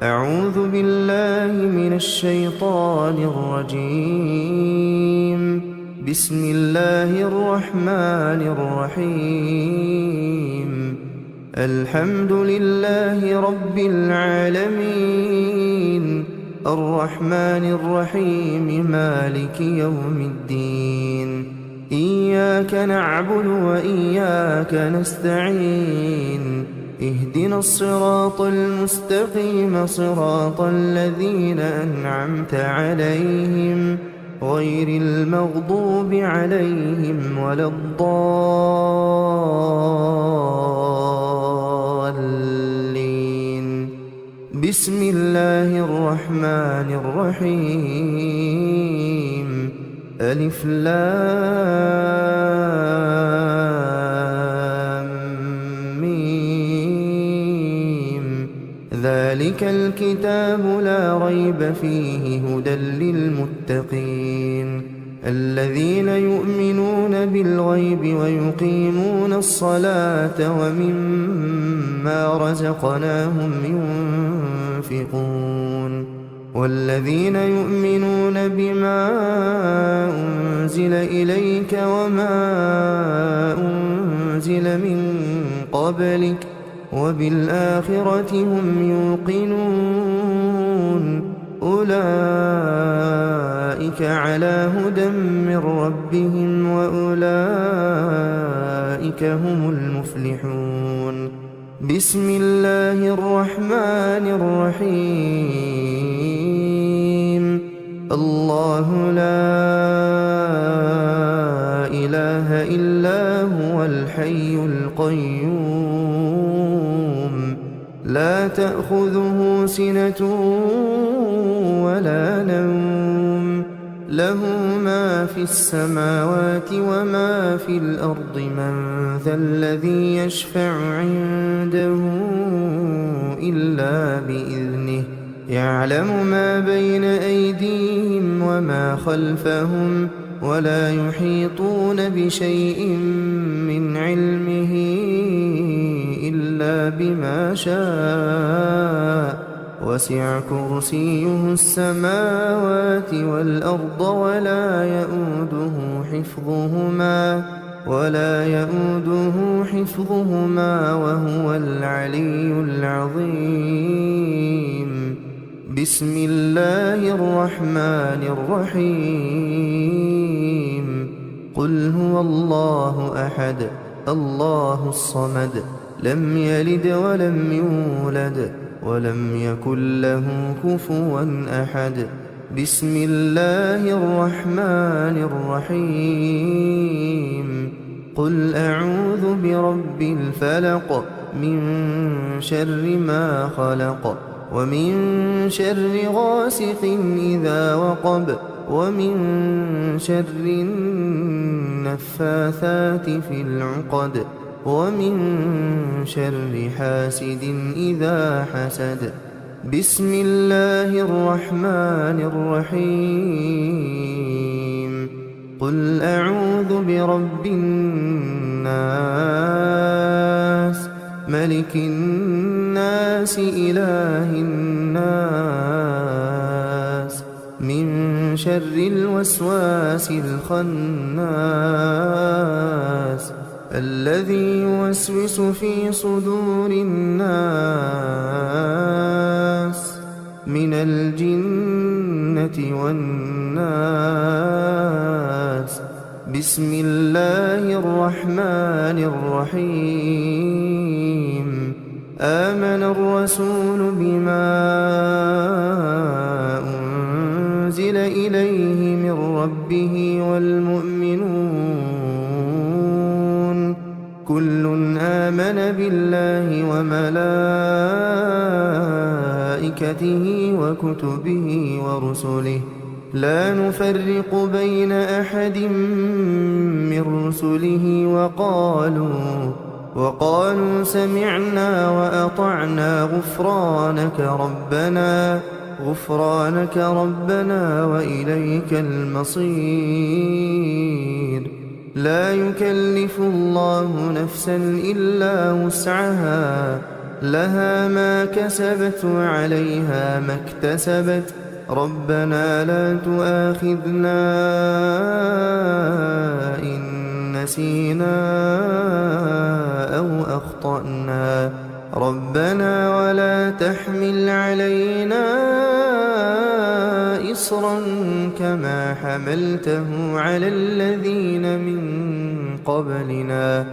أعوذ بالله من الشيطان الرجيم. بسم الله الرحمن الرحيم. الحمد لله رب العالمين، الرحمن الرحيم، مالك يوم الدين. إياك نعبد وإياك نستعين. اهدنا الصراط المستقيم، صراط الذين أنعمت عليهم غير المغضوب عليهم ولا الضالين. بسم الله الرحمن الرحيم. ألف لام ميم. ذلك الكتاب لا ريب فيه هدى للمتقين، الذين يؤمنون بالغيب ويقيمون الصلاة ومما رزقناهم ينفقون، والذين يؤمنون بما أنزل إليك وما أنزل من قبلك وبالآخرة هم يوقنون، أولئك على هدى من ربهم وأولئك هم المفلحون. بسم الله الرحمن الرحيم. الله لا إله إلا هو الحي القيوم، لا تأخذه سنة ولا نوم، له ما في السماوات وما في الأرض. من ذا الذي يشفع عنده إلا بإذنه، يعلم ما بين أيديهم وما خلفهم، ولا يحيطون بشيء من علمه إلا بما شاء، وسع كرسيه السماوات والأرض ولا يؤوده حفظهما وهو العلي العظيم. بسم الله الرحمن الرحيم. قل هو الله أحد، الله الصمد، لم يلد ولم يولد ولم يكن له كفوا أحد. بسم الله الرحمن الرحيم. قل أعوذ برب الفلق، من شر ما خلق، ومن شر غاسق إذا وقب، ومن شر النفاثات في العقد، ومن شر حاسد إذا حسد. بسم الله الرحمن الرحيم. قل أعوذ برب الناس، ملك الناس، إله الناس، من شر الوسواس الخناس، الذي يوسوس في صدور الناس من الجنة والناس. بسم الله الرحمن الرحيم. آمن الرسول بما أنزل إليه من ربه والمؤمنون، كل آمن بالله وملائكته وكتبه ورسله، لا نفرق بين أحد من رسله، وقالوا سمعنا وأطعنا، غفرانك ربنا وإليك المصير. لا يكلف الله نفسا إلا وسعها، لها ما كسبت وعليها ما اكتسبت ربنا لا تؤاخذنا إن نسينا أو أخطأنا ربنا ولا تحمل علينا إصرا كما حملته على الذين من قبلنا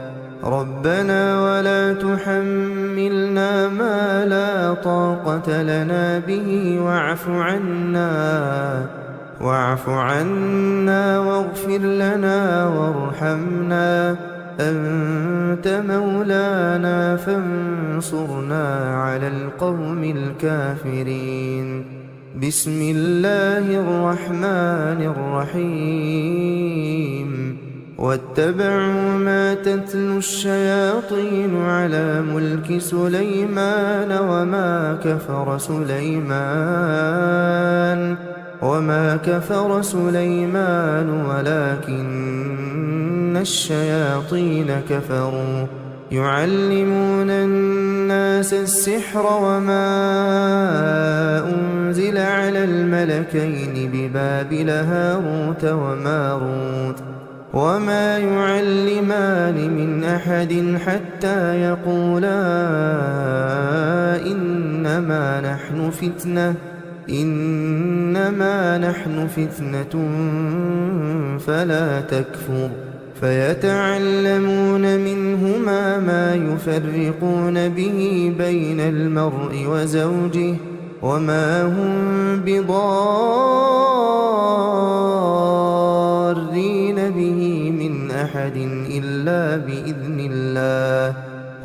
ربنا ولا تحملنا ما لا طاقة لنا به واعف عنا واغفر لنا وارحمنا أنت مولانا فانصرنا على القوم الكافرين بسم الله الرحمن الرحيم واتبعوا ما تتلو الشياطين على ملك سليمان وما كفر سليمان ولكن الشياطين كفروا يعلمون الناس السحر وما أنزل على الملكين ببابل هاروت وماروت وما يعلمان من أحد حتى يقولا إنما نحن فتنة فلا تكفر فيتعلمون منهما ما يفرقون به بين المرء وزوجه وما هم بضارين به من أحد إلا بإذن الله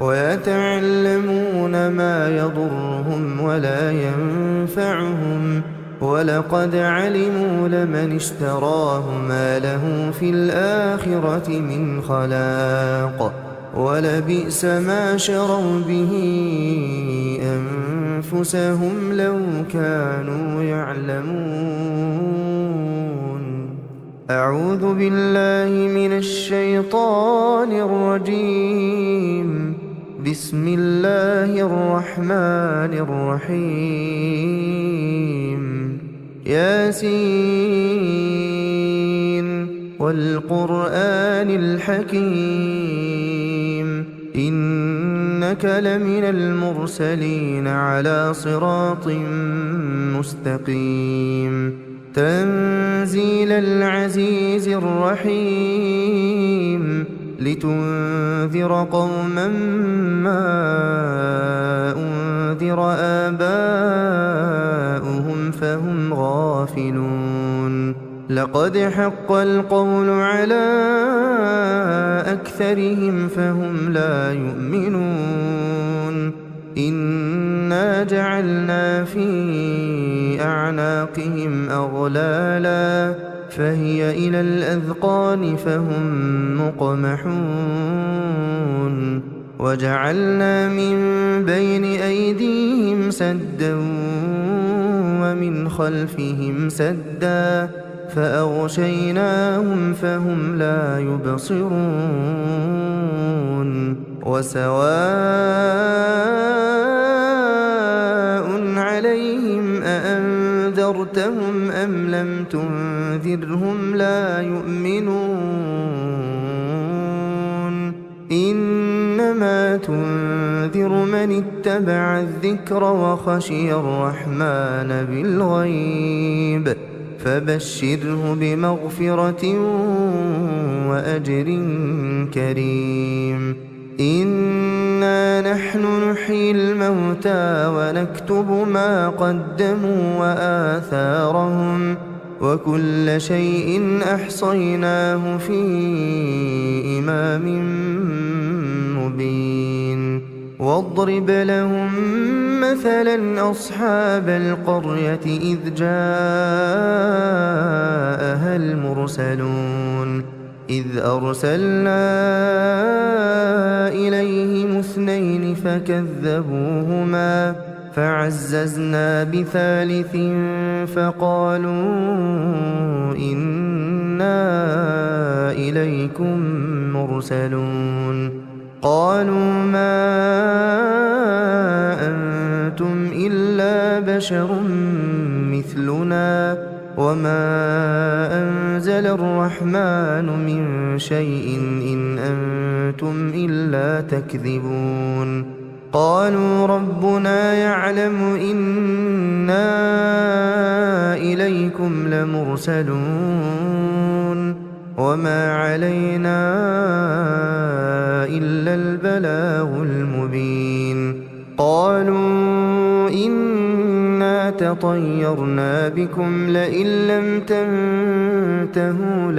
ويتعلمون ما يضرهم ولا ينفعهم ولقد علموا لمن اشتراه ما له في الآخرة من خلاق ولبئس ما شروا به أنفسهم لو كانوا يعلمون أعوذ بالله من الشيطان الرجيم بسم الله الرحمن الرحيم ياسين والقرآن الحكيم إنك لمن المرسلين على صراط مستقيم تنزيل العزيز الرحيم لتنذر قوما ما أنذر آباؤهم فهم غافلون لقد حق القول على أكثرهم فهم لا يؤمنون إنا جعلنا في أعناقهم أغلالا فهي إلى الأذقان فهم مقمحون وجعلنا من بين أيديهم سدا ومن خلفهم سدا فأغشيناهم فهم لا يبصرون وسواء عليهم أأنذرتهم أم لم تنذرهم لا يؤمنون إنما تنذر من اتبع الذكر وخشي الرحمن بالغيب فبشره بمغفرة وأجر كريم إنا نحن نحيي الموتى ونكتب ما قدموا وآثارهم وكل شيء أحصيناه في إمام مبين واضرب لهم مثلا أصحاب القرية إذ جاءها المرسلون إذ أرسلنا إليهم اثنين فكذبوهما فعززنا بثالث فقالوا إنا إليكم مرسلون قالوا ما أنتم إلا بشر مثلنا وما أنزل الرحمن من شيء إن أنتم إلا تكذبون قالوا ربنا يعلم إنا إليكم لمرسلون وما علينا إلا البلاغ المبين قالوا إنا تطيرنا بكم لئن لم تنتهوا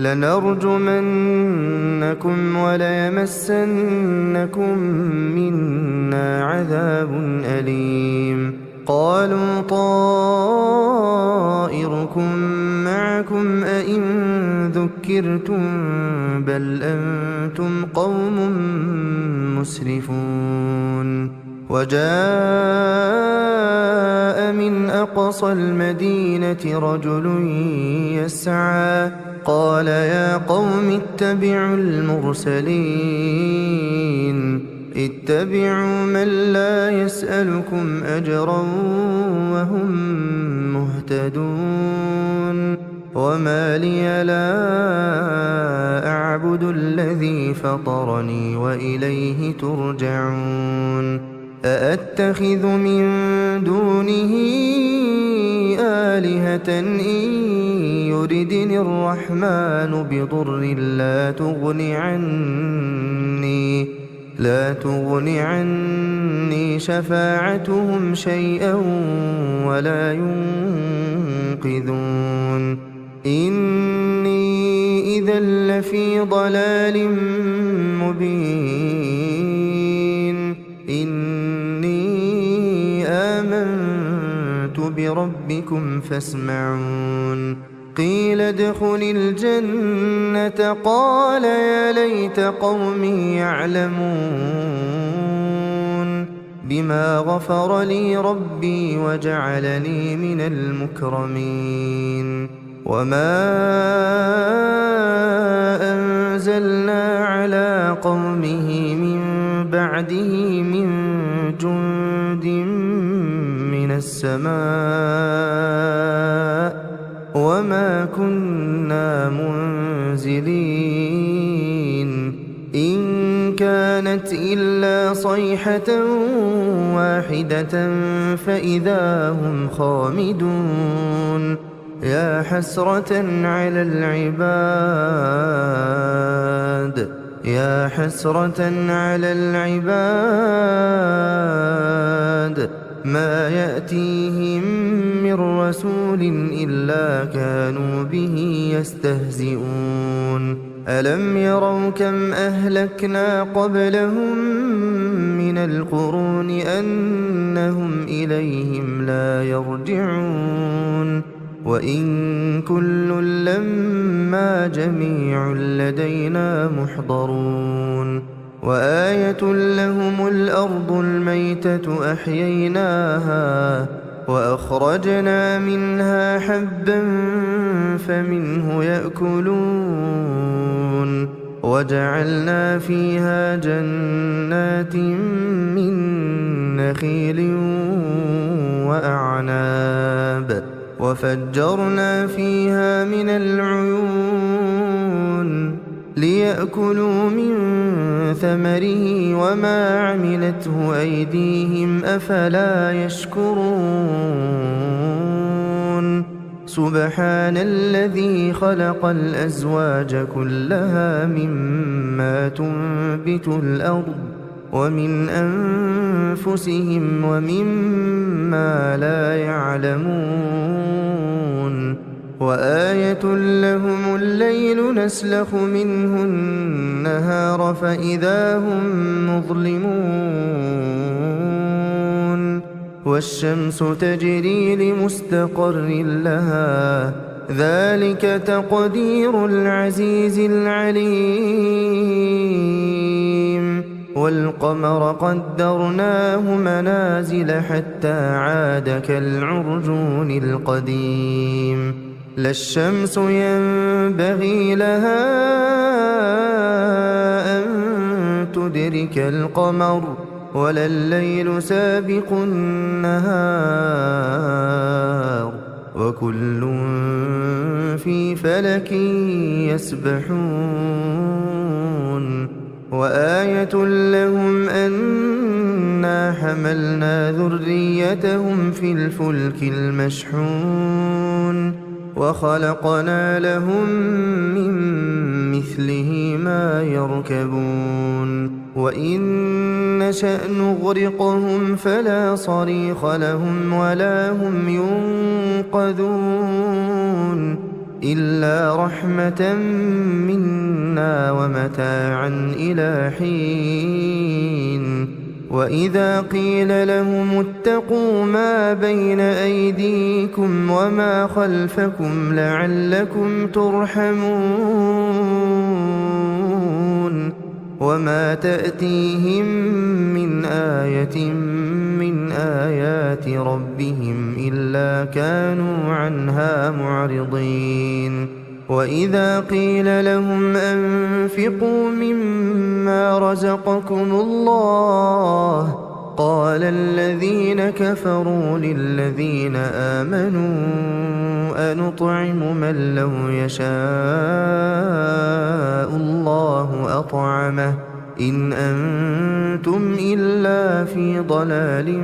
لنرجمنكم وليمسنكم منا عذاب أليم قالوا طائركم معكم أئن ذكرتم بل أنتم قوم مسرفون وجاء من أقصى المدينة رجل يسعى قال يا قوم اتبعوا المرسلين اتبعوا من لا يسألكم أجرا وهم مهتدون وما لي لا أعبد الذي فطرني وإليه ترجعون أأتخذ من دونه آلهة إن يردني الرحمن بضر لا تغن عني شفاعتهم شيئا ولا ينقذون إني إذا لفي ضلال مبين إني آمنت بربكم فاسمعون قيل ادخل الجنة قال يا ليت قومي يعلمون بما غفر لي ربي وجعلني من المكرمين وما أنزلنا على قومه من بعده من جند من السماء وما كنا منزلين إن كانت إلا صيحة واحدة فإذا هم خامدون يا حسرة على العباد ما يأتيهم من رسول إلا كانوا به يستهزئون ألم يروا كم أهلكنا قبلهم من القرون أنهم إليهم لا يرجعون وإن كل لما جميع لدينا محضرون وآية لهم الأرض الميتة أحييناها وأخرجنا منها حبا فمنه يأكلون وجعلنا فيها جنات من نخيل وأعناب وفجرنا فيها من العيون ليأكلوا من ثمره وما عملته أيديهم أفلا يشكرون سبحان الذي خلق الأزواج كلها مما تنبت الأرض ومن أنفسهم ومما لا يعلمون وآية لهم الليل نسلخ منه النهار فإذا هم مظلمون والشمس تجري لمستقر لها ذلك تقدير العزيز العليم والقمر قدرناه منازل حتى عاد كالعرجون القديم لا الشمس ينبغي لها أن تدرك القمر ولا الليل سابق النهار وكل في فلك يسبحون وآية لهم أنا حملنا ذريتهم في الفلك المشحون وخلقنا لهم من مثله ما يركبون وإن نشأ نغرقهم فلا صريخ لهم ولا هم ينقذون إلا رحمة منا ومتاعا إلى حين وإذا قيل لهم اتقوا ما بين أيديكم وما خلفكم لعلكم ترحمون وما تأتيهم من آية من آيات ربهم إلا كانوا عنها معرضين وإذا قيل لهم أنفقوا مما رزقكم الله قال الذين كفروا للذين آمنوا أنطعم من لو يشاء الله أطعمه إن أنتم إلا في ضلال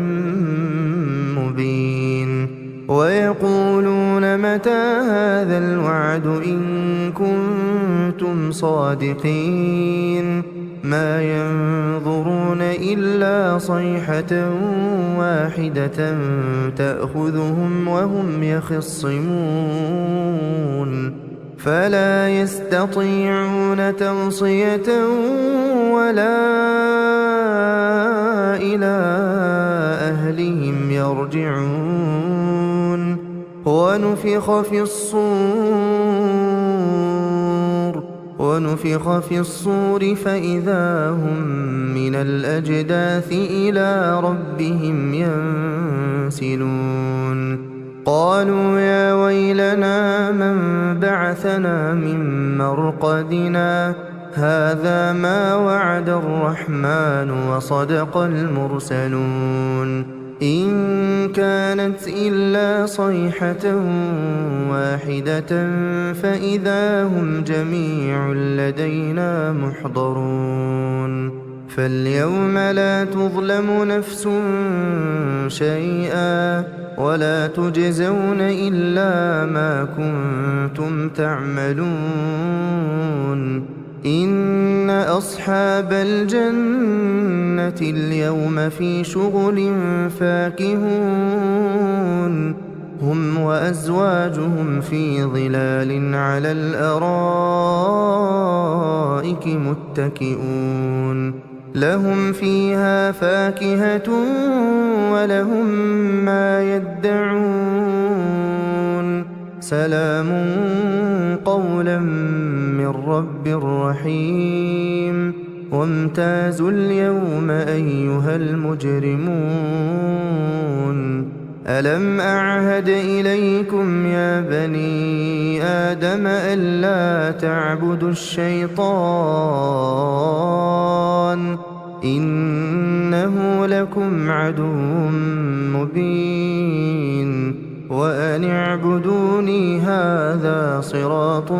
مبين ويقولون متى هذا الوعد إن كنتم صادقين ما ينظرون إلا صيحة واحدة تأخذهم وهم يخصمون فلا يستطيعون توصية ولا إلى أهلهم يرجعون ونفخ في الصور فإذا هم من الأجداث إلى ربهم ينسلون قالوا يا ويلنا من بعثنا من مرقدنا هذا ما وعد الرحمن وصدق المرسلون إن كانت إلا صيحة واحدة فإذا هم جميع لدينا محضرون فاليوم لا تظلم نفس شيئا ولا تجزون إلا ما كنتم تعملون إن أصحاب الجنة اليوم في شغل فاكهون هم وأزواجهم في ظلال على الأرائك متكئون لهم فيها فاكهة ولهم ما يدعون سلام قولا من رب رحيم وامتازوا اليوم أيها المجرمون ألم أعهد إليكم يا بني آدم ألا تعبدوا الشيطان إنه لكم عدو مبين وأن اعبدوني هذا صراط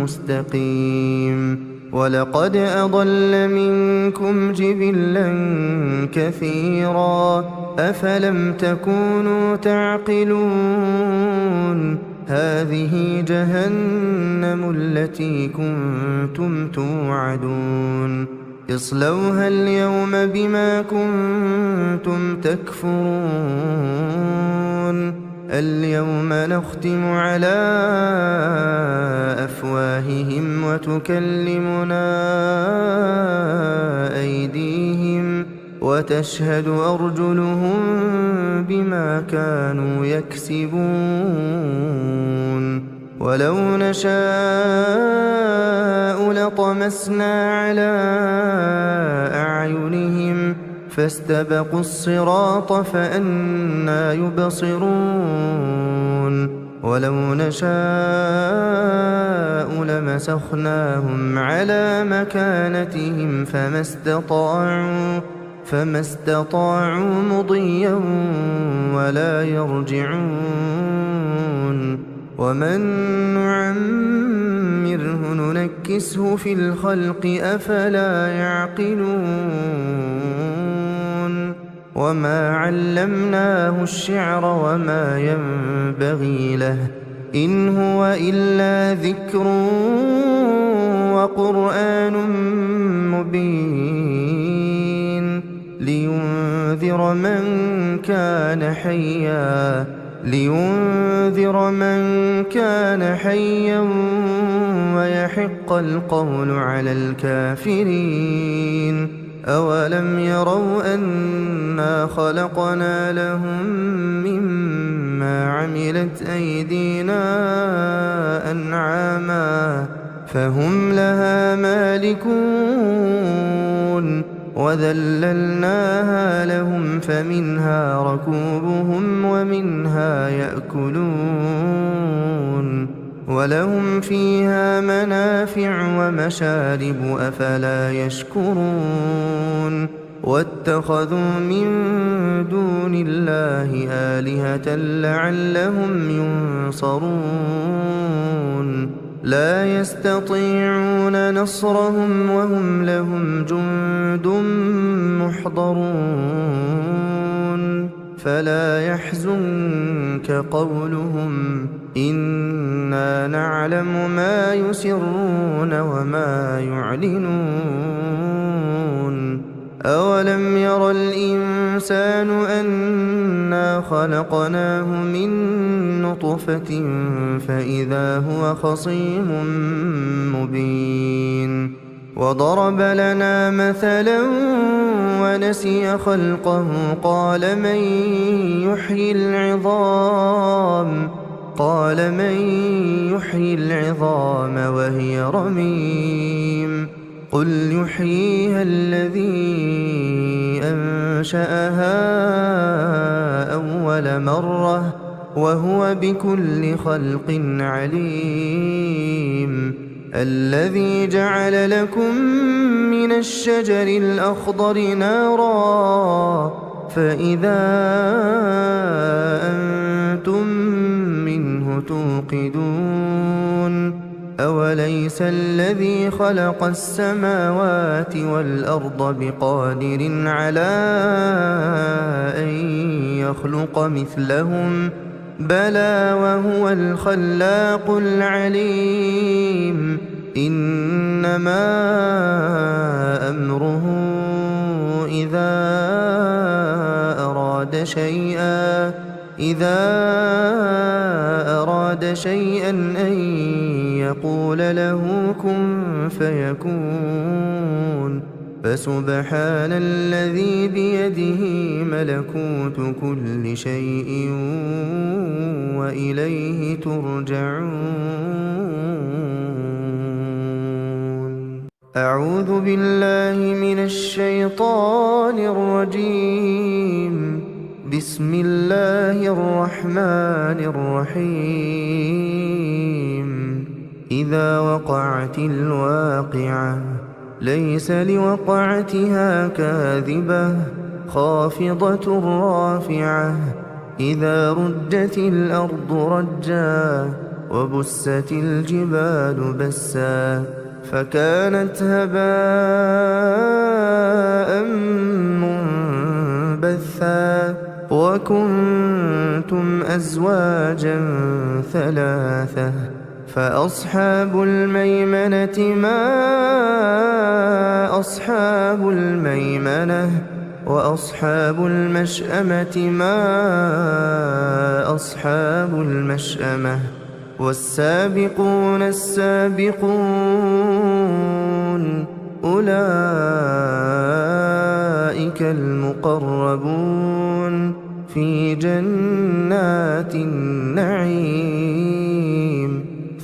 مستقيم ولقد أضل منكم جبلا كثيرا أفلم تكونوا تعقلون هذه جهنم التي كنتم توعدون اصلوها اليوم بما كنتم تكفرون اليوم نختم على أفواههم وتكلمنا أيديهم وتشهد أرجلهم بما كانوا يكسبون ولو نشاء لطمسنا على أعينهم فاستبقوا الصراط فأنى يبصرون ولو نشاء لمسخناهم على مكانتهم فما استطاعوا مضيا ولا يرجعون ومن نعمره ننكسه في الخلق أفلا يعقلون وما علمناه الشعر وما ينبغي له إن هو إلا ذكر وقرآن مبين لينذر من كان حيا ويحق القول على الكافرين أولم يروا أنا خلقنا لهم مما عملت أيدينا أنعاما فهم لها مالكون وذللناها لهم فمنها ركوبهم ومنها يأكلون ولهم فيها منافع ومشارب أفلا يشكرون واتخذوا من دون الله آلهة لعلهم ينصرون لا يستطيعون نصرهم وهم لهم جند محضرون فلا يحزنك قولهم إنا نعلم ما يسرون وما يعلنون أولم ير الإنسان أنا خلقناه من نطفة فإذا هو خصيم مبين وضرب لنا مثلا ونسي خلقه قال من يحيي العظام وهي رميم قل يحييها الذي أنشأها أول مرة وهو بكل خلق عليم الذي جعل لكم من الشجر الأخضر نارا فإذا أنتم منه توقدون أوليس الذي خلق السماوات والأرض بقادر على أن يخلق مثلهم بلى وهو الخلاق العليم إنما أمره إذا أراد شيئا أن يقول له كن فيكون فسبحان الذي بيده ملكوت كل شيء وإليه ترجعون أعوذ بالله من الشيطان الرجيم بسم الله الرحمن الرحيم إذا وقعت الواقعة ليس لوقعتها كاذبة خافضة رافعة إذا رجت الأرض رجا وبست الجبال بسا فكانت هباء منبثا وكنتم أزواجا ثلاثة فأصحاب الميمنة ما أصحاب الميمنة وأصحاب المشأمة ما أصحاب المشأمة والسابقون السابقون أولئك المقربون في جنات النعيم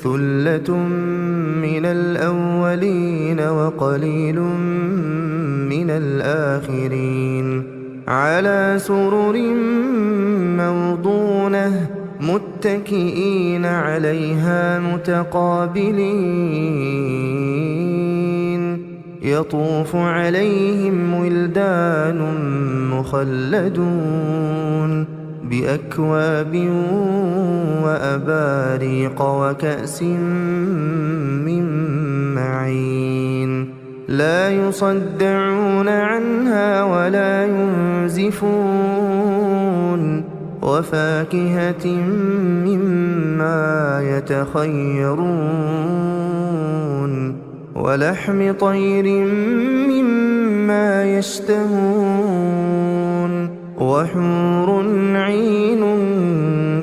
ثلة من الأولين وقليل من الآخرين على سرر موضونة متكئين عليها متقابلين يطوف عليهم ولدان مخلدون بأكواب وأباريق وكأس من معين لا يصدعون عنها ولا ينزفون وفاكهة مما يتخيرون ولحم طير مما يشتهون وحور عين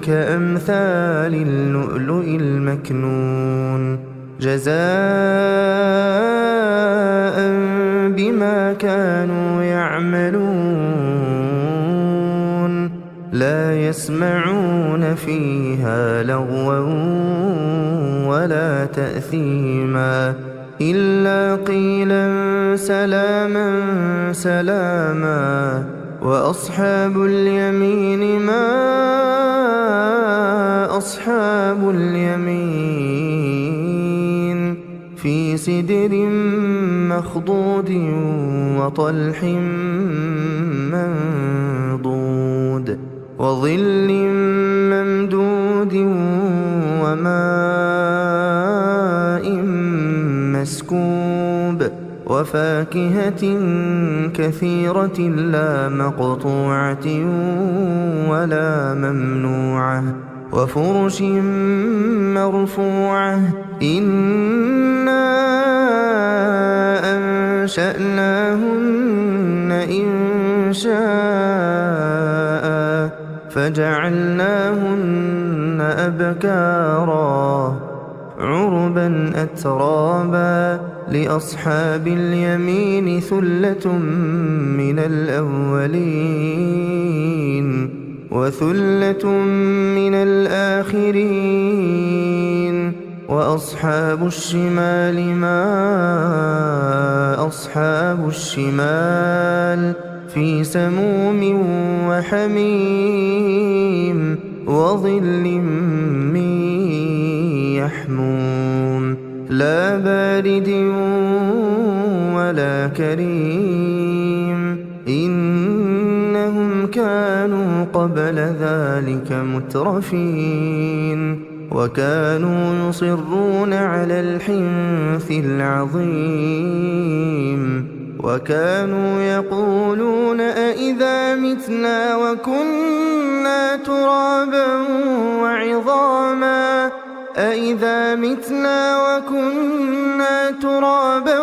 كأمثال اللؤلؤ المكنون جزاء بما كانوا يعملون لا يسمعون فيها لغوا ولا تأثيما إلا قيلا سلاما سلاما وأصحاب اليمين ما أصحاب اليمين في سدر مخضود وطلح منضود وظل ممدود وماء مسكوب وفاكهة كثيرة لا مقطوعة ولا ممنوعة وفرش مرفوعة إنا أنشأناهن إنشاء فجعلناهن أبكارا عربا أترابا لأصحاب اليمين ثلة من الأولين وثلة من الآخرين وأصحاب الشمال ما أصحاب الشمال في سموم وحميم وظل من يحموم لا بارد ولا كريم إنهم كانوا قبل ذلك مترفين وكانوا يصرون على الحنث العظيم وكانوا يقولون أئذا متنا وكنا ترابا وعظاما أئذا متنا وكنا ترابا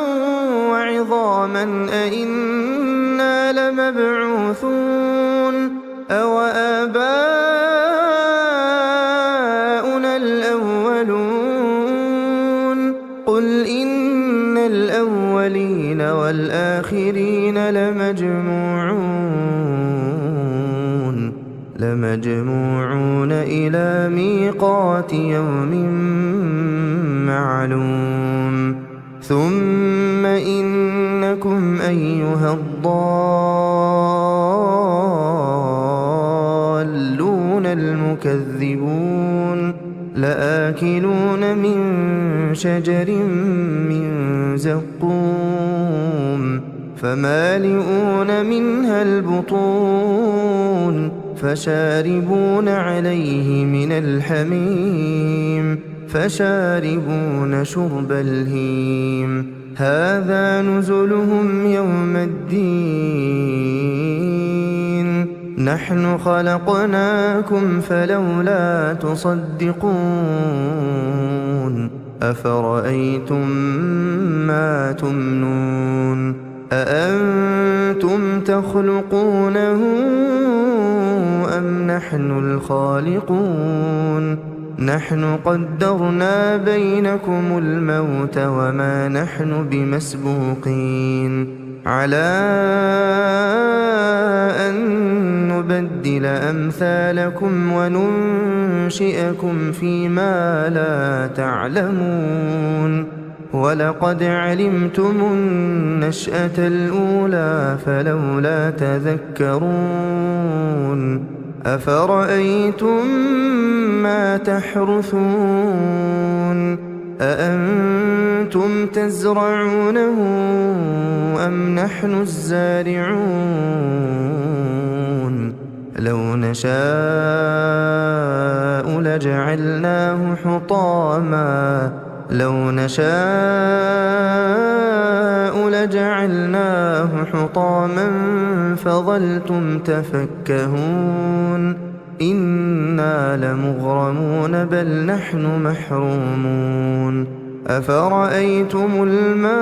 وعظاما أئنا لمبعوثون أو آباؤنا الأولون قل إن الأولين والآخرين لمجموعون إلى ميقات يوم معلوم ثم إنكم أيها الضالون المكذبون لآكلون من شجر من زقوم فمالئون منها البطون فشاربون عليه من الحميم فشاربون شرب الهيم هذا نزلهم يوم الدين نحن خلقناكم فلولا تصدقون أفرأيتم ما تمنون أأنتم تخلقونه أم نحن الخالقون نحن قدرنا بينكم الموت وما نحن بمسبوقين على أن نبدل أمثالكم وننشئكم فيما لا تعلمون ولقد علمتم النشأة الأولى فلولا تذكرون أفرأيتم ما تحرثون أأنتم تزرعونه أم نحن الزارعون لو نشاء لجعلناه حطاما فظلتم تفكهون إنا لمغرمون بل نحن محرومون أفرأيتم الماء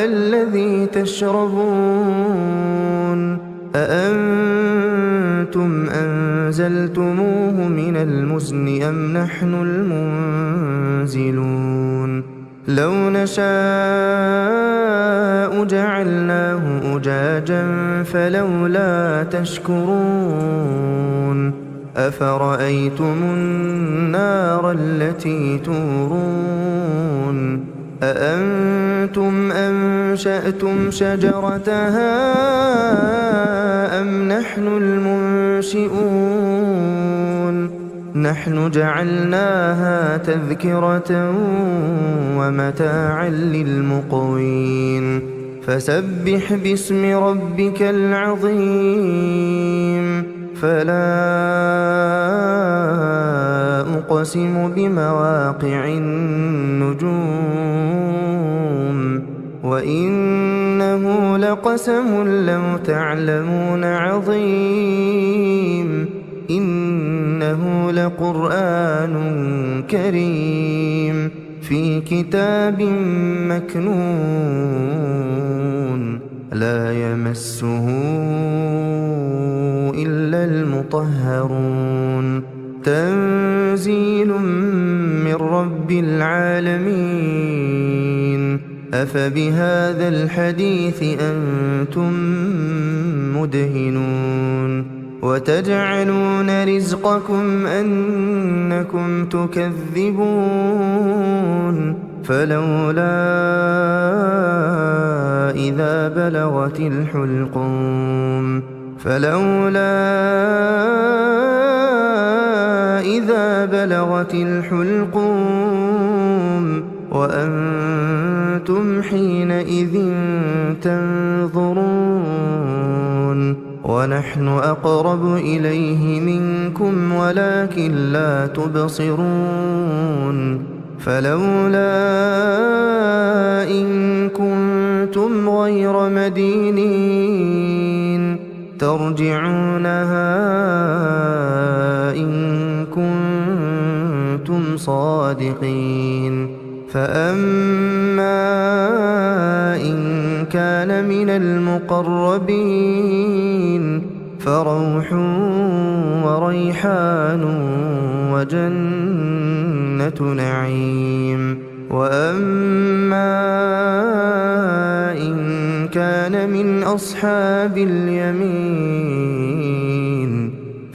الذي تشربون أأنتم أنزلتموه من المزن أم نحن المنزلون لو نشاء جعلناه أجاجا فلولا تشكرون أفرأيتم النار التي تورون أأنتم أنشأتم شجرتها أم نحن المنشئون نحن جعلناها تذكرة ومتاعا للمقوين فسبح باسم ربك العظيم فلا أقسم بمواقع النجوم وإنه لقسم لو تعلمون عظيم إنه لقرآن كريم في كتاب مكنون لا يمسه إلا المطهرون تنزيل من رب العالمين أفبهذا الحديث أنتم مدهنون وتجعلون رزقكم أنكم تكذبون فلولا إذا بلغت الحلقوم وأنتم حينئذ تنظرون ونحن أقرب إليه منكم ولكن لا تبصرون فلولا إن كنتم غير مدينين ترجعونها إن كنتم صادقين فأما إن كان من المقربين فروح وريحان وجنة نعيم وأما إن كان من أصحاب اليمين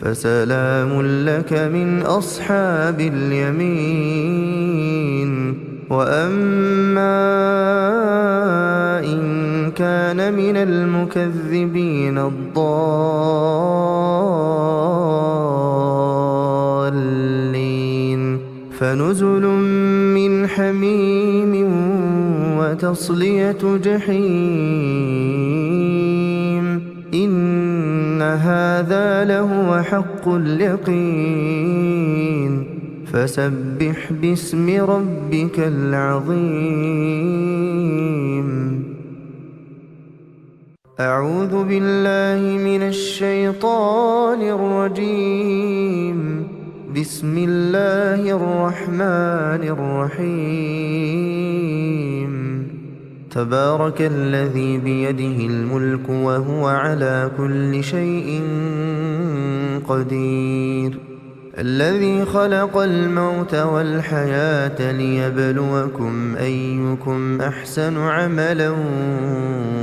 فسلام لك من أصحاب اليمين وأما إن كان من المكذبين الضالين فنزل من حميم وتصلية جحيم إن هذا لهو حق اليقين فسبح باسم ربك العظيم أعوذ بالله من الشيطان الرجيم بسم الله الرحمن الرحيم تبارك الذي بيده الملك وهو على كل شيء قدير الذي خلق الموت والحياة ليبلوكم أيكم أحسن عملا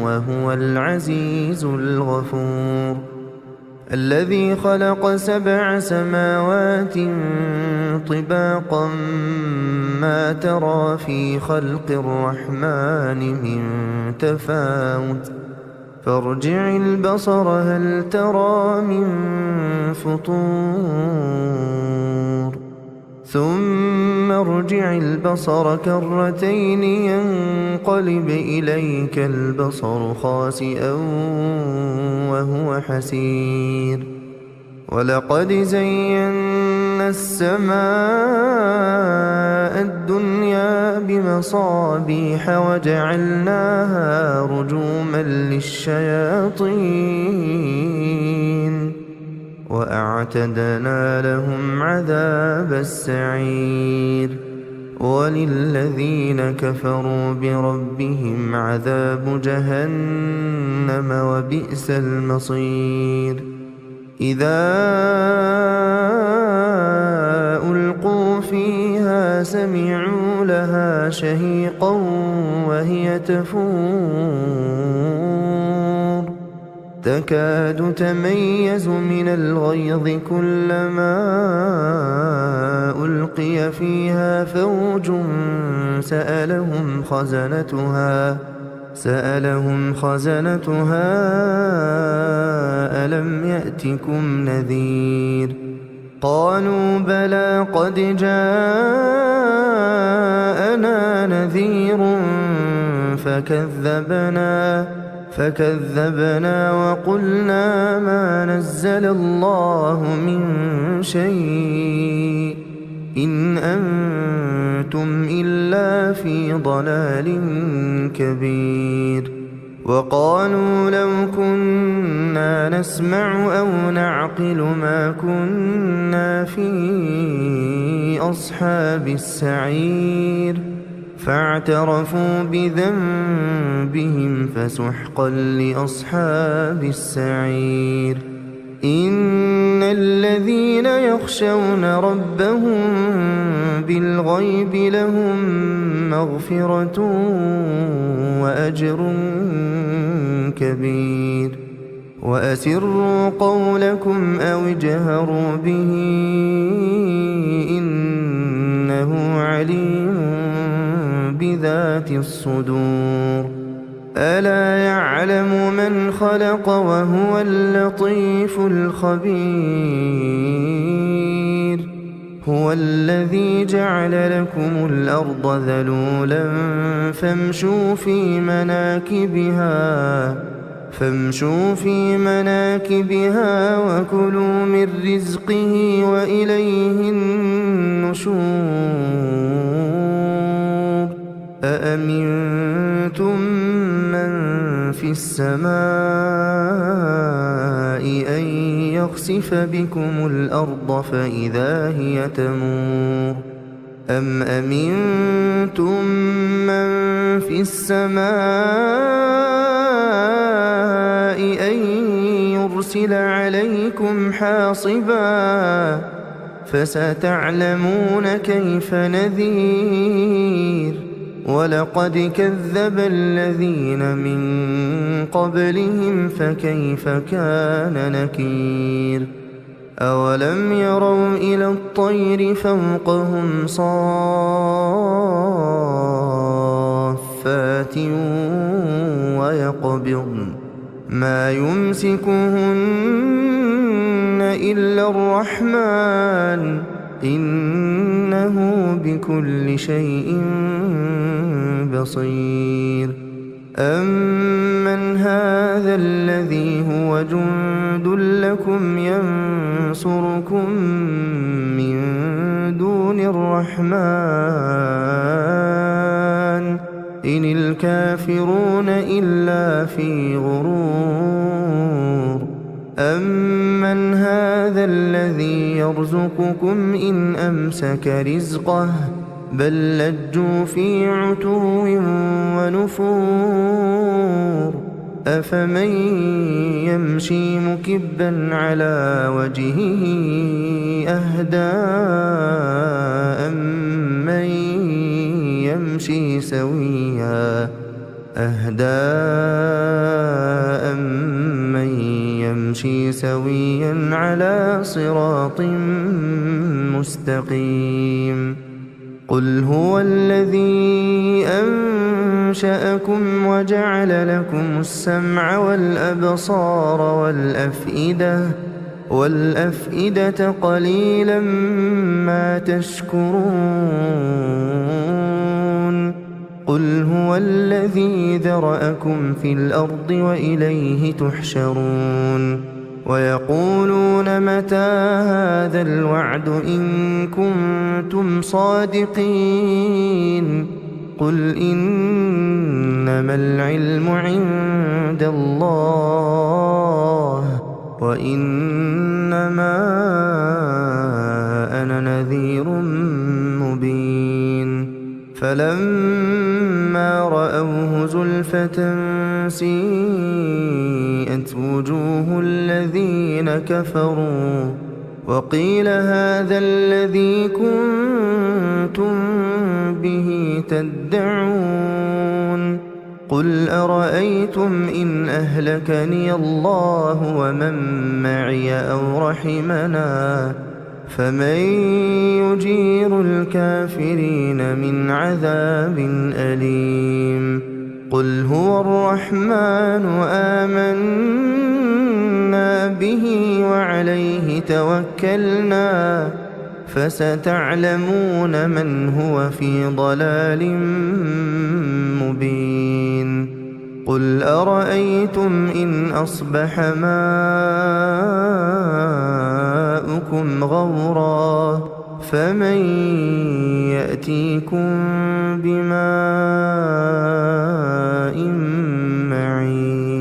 وهو العزيز الغفور الذي خلق 7 سماوات طباقا ما ترى في خلق الرحمن من تفاوت فارجع البصر هل ترى من فطور ثم ارجع البصر كرتين ينقلب إليك البصر خاسئا وهو حسير ولقد زينا السماء الدنيا بمصابيح وجعلناها رجوما للشياطين وأعتدنا لهم عذاب السعير وللذين كفروا بربهم عذاب جهنم وبئس المصير إذا ألقوا فيها سمعوا لها شهيقا وهي تفور تكاد تميز من الغيظ كلما ألقي فيها فوج سألهم خزنتها ألم يأتكم نذير قالوا بلى قد جاءنا نذير فكذبنا وقلنا ما نزل الله من شيء إن أنتم إلا في ضلال كبير وقالوا لو كنا نسمع أو نعقل ما كنا في أصحاب السعير فاعترفوا بذنبهم فسحقا لأصحاب السعير إن الذين يخشون ربهم بالغيب لهم مغفرة وأجر كبير وأسروا قولكم أو اجهروا به إنه عليم بذات الصدور ألا يعلم من خلق وهو اللطيف الخبير هو الذي جعل لكم الأرض ذلولا فامشوا في مناكبها وكلوا من رزقه وإليه النشور أأمنتم من في السماء أن يخسف بكم الأرض فإذا هي تمور أم أمنتم من في السماء أن يرسل عليكم حاصبا فستعلمون كيف نذير ولقد كذب الذين من قبلهم فكيف كان نكير أولم يروا إلى الطير فوقهم صافات ويقبضن ما يمسكهن إلا الرحمن إنه بكل شيء بصير أمن هذا الذي هو جند لكم ينصركم من دون الرحمن إن الكافرون إلا في غرور أمن هذا الذي يرزقكم إن أمسك رزقه بل لجوا في عتو ونفور أفمن يمشي مكبا على وجهه أهدى أمن يمشي سويا على صراط مستقيم قل هو الذي أنشأكم وجعل لكم السمع والأبصار والأفئدة قليلا ما تشكرون قل هو الذي ذرأكم في الأرض وإليه تحشرون ويقولون متى هذا الوعد إن كنتم صادقين قل إنما العلم عند الله وإنما أنا نذير مبين فلما رأوه زلفة سيئت وجوه الذين كفروا وقيل هذا الذي كنتم به تدعون قل أرأيتم إن أهلكني الله ومن معي أو رحمنا فمن يجير الكافرين من عذاب أليم قل هو الرحمن آمنا به وعليه توكلنا فستعلمون من هو في ضلال مبين قل أرأيتم إن أصبح ماؤكم غورا فمن يأتيكم بماء معين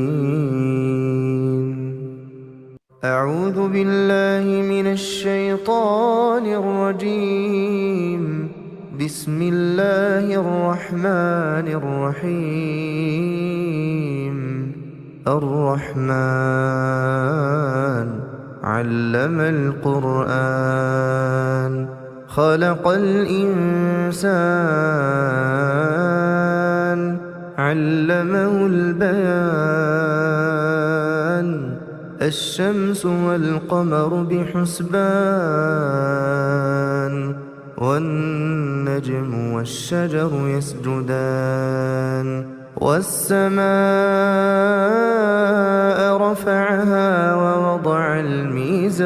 أعوذ بالله من الشيطان الرجيم بسم الله الرحمن الرحيم الرحمن علم القرآن خلق الإنسان علمه البيان الشمس والقمر بحسبان والنجم والشجر يسجدان والسماء رفعها ووضع الميزان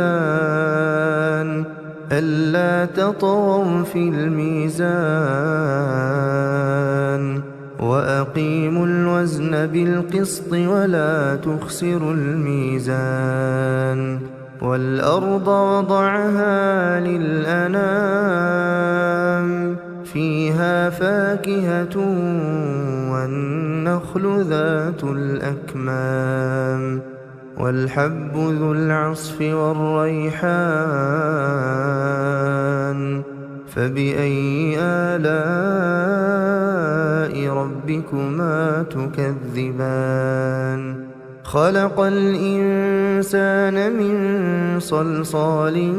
ألا تطغوا في الميزان وأقيموا الوزن بالقسط ولا تخسروا الميزان والأرض وضعها للأنام فيها فاكهة والنخل ذات الأكمام والحب ذو العصف والريحان فبأي آلاء ربكما تكذبان خلق الإنسان من صلصال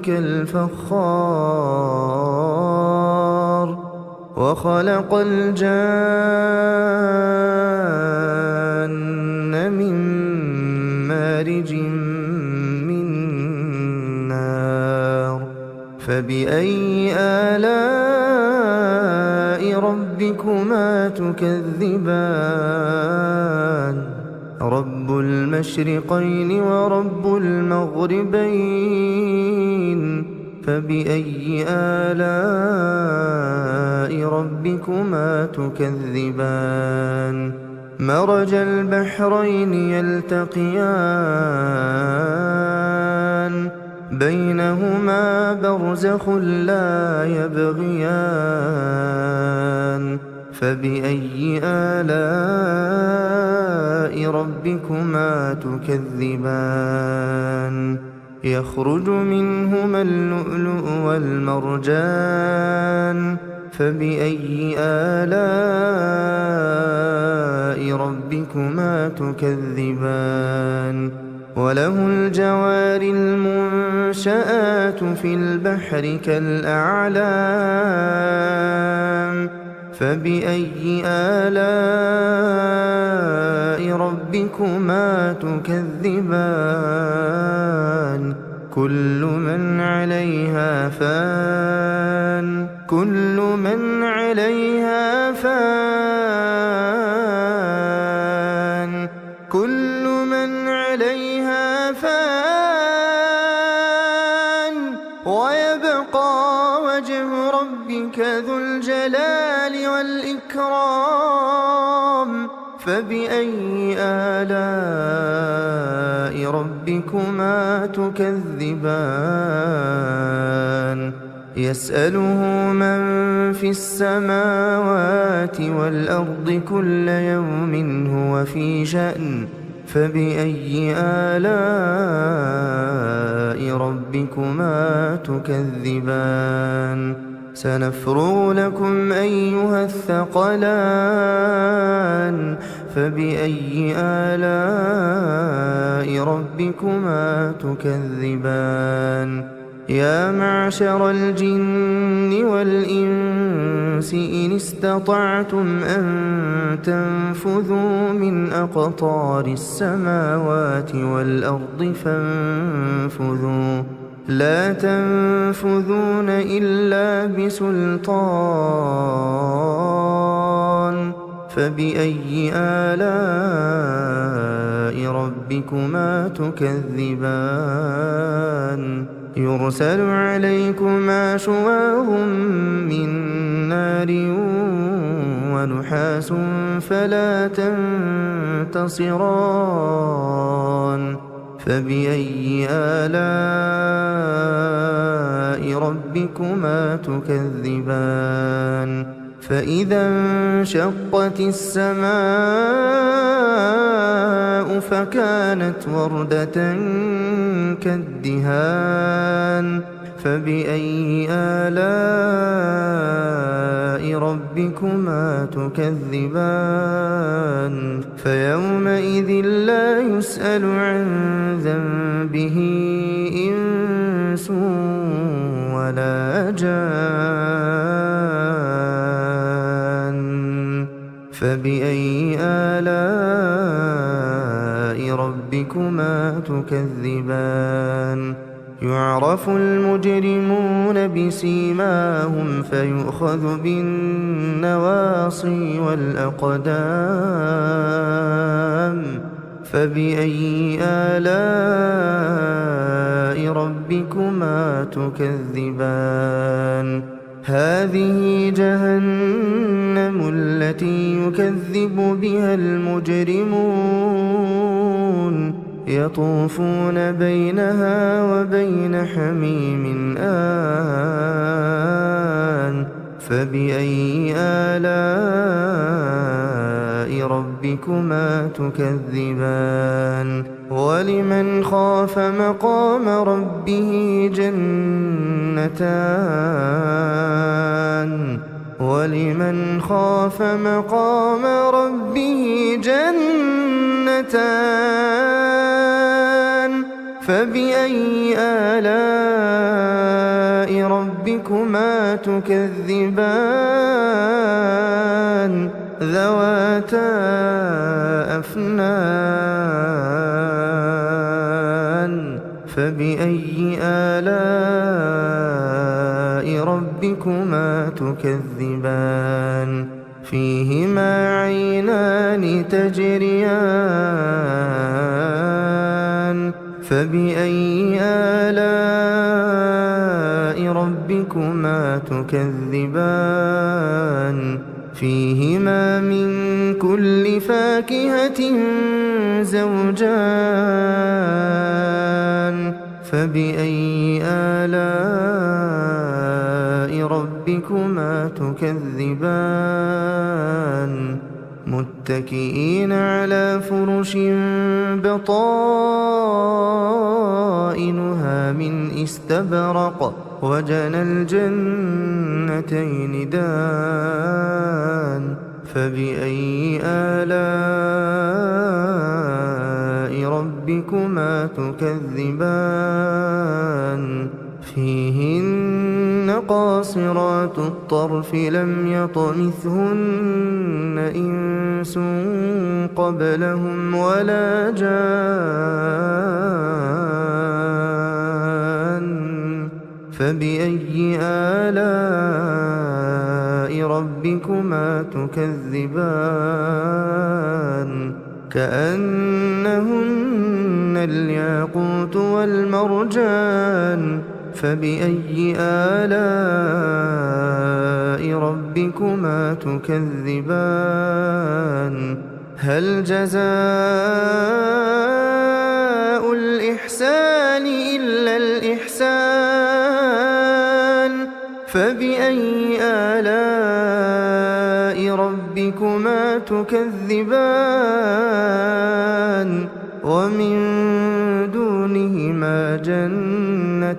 كالفخار وخلق الجان من مارج من نار فبأي آلاء ربكما تكذبان رب المشرقين ورب المغربين فبأي آلاء ربكما تكذبان مرج البحرين يلتقيان بينهما برزخ لا يبغيان فبأي آلاء ربكما تكذبان يخرج منهما اللؤلؤ والمرجان فبأي آلاء ربكما تكذبان وله الجوار المنشآت في البحر كالأعلام فبأي آلاء ربكما تكذبان كل من عليها فان كل من عليها فان كل من عليها فان ويبقى وجه ربك ذو الجلال والإكرام فبأي آلاء ربكما تكذبان يسأله من في السماوات والأرض كل يوم هو في شأن فبأي آلاء ربكما تكذبان سنفرغ لكم أيها الثقلان فبأي آلاء ربكما تكذبان يا معشر الجن والإنس إن استطعتم أن تنفذوا من أقطار السماوات والأرض فانفذوا لا تنفذون إلا بسلطان فبأي آلاء ربكما تكذبان يرسل عليكما شواظ من نار ونحاس فلا تنتصران فبأي آلاء ربكما تكذبان فإذا انشقت السماء فكانت وردة كالدهان فبأي آلاء ربكما تكذبان فيومئذ لا يسأل عن ذنبه إنس ولا جان فبأي آلاء ربكما تكذبان يعرف المجرمون بسيماهم فيؤخذ بالنواصي والأقدام فبأي آلاء ربكما تكذبان هذه جهنم التي يكذب بها المجرمون يطوفون بينها وبين حميم آن فبأي آلاء ربكما تكذبان ولمن خاف مقام ربه جنتان ولمن خاف مقام ربه جنتان فبأي آلاء ربكما تكذبان ذواتا أفنان فبأي آلاء ربكما تكذبان فيهما عينان تجريان فبأي آلاء ربكما تكذبان فيهما من كل فاكهة زوجان فبأي آلاء ربكما تكذبان متكئين على فرش بطائنها من استبرق وجنى الجنتين دان فبأي آلاء ربكما تكذبان فيهن قاصرات الطرف لم يطمثهن إنس قبلهم ولا جان فبأي آلاء ربكما تكذبان كأنهن الياقوت والمرجان فبأي آلاء ربكما تكذبان هل جزاء الإحسان إلا الإحسان فبأي آلاء ربكما تكذبان ومن دونهما جنتان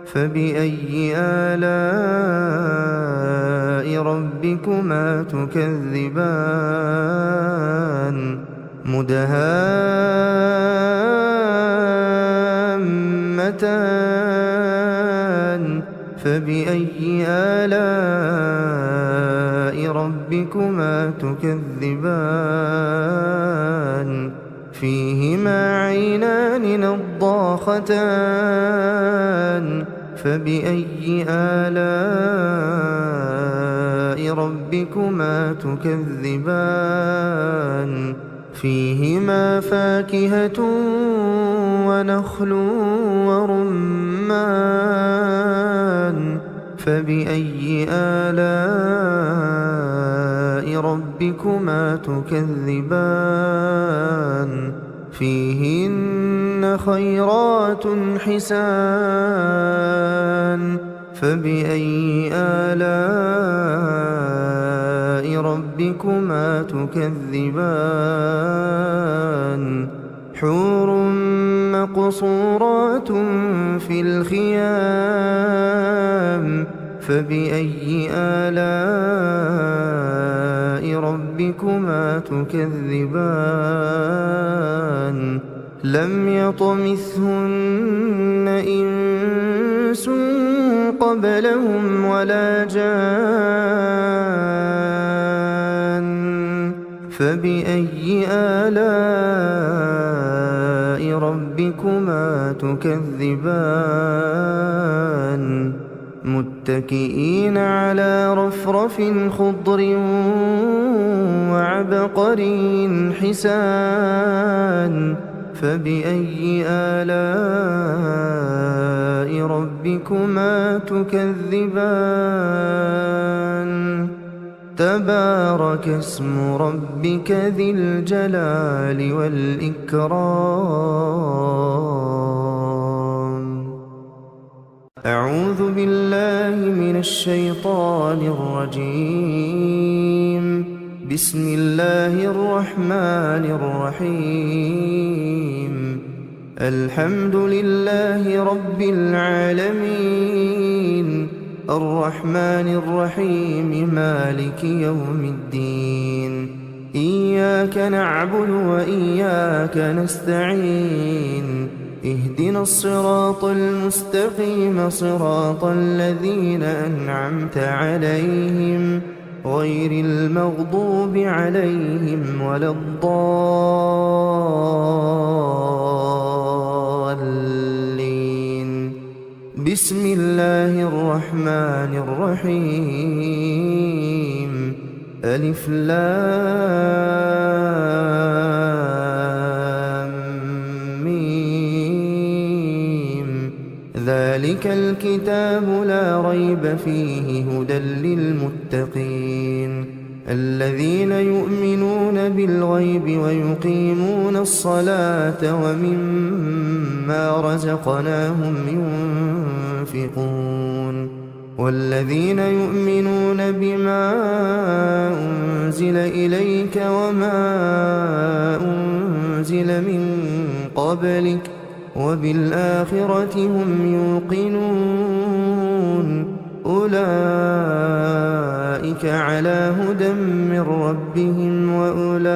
فبأي آلاء ربكما تكذبان مدهامتان فبأي آلاء ربكما تكذبان فيهما عينان نضاختان فبأي آلاء ربكما تكذبان فيهما فاكهة ونخل ورمان فبأي آلاء ربكما تكذبان فيهن خيرات حسان فبأي آلاء ربكما تكذبان حور مقصورات في الخيام فبأي آلاء ربكما تكذبان لم يطمثهن إنس قبلهم ولا جان فبأي آلاء ربكما تكذبان متكئين على رفرف خضر وعبقري حسان فبأي آلاء ربكما تكذبان تبارك اسم ربك ذي الجلال والإكرام أعوذ بالله من الشيطان الرجيم بسم الله الرحمن الرحيم الحمد لله رب العالمين الرحمن الرحيم مالك يوم الدين إياك نعبد وإياك نستعين اهدنا الصراط المستقيم صراط الذين أنعمت عليهم غير المغضوب عليهم ولا الضالين بسم الله الرحمن الرحيم ألف لام ميم ذلك الكتاب لا ريب فيه هدى للمتقين الذين يؤمنون بالغيب ويقيمون الصلاة ومما رزقناهم ينفقون والذين يؤمنون بما أنزل إليك وما أنزل من قبلك وبالآخرة هم يوقنون أولئك على هدى من ربهم وأولئك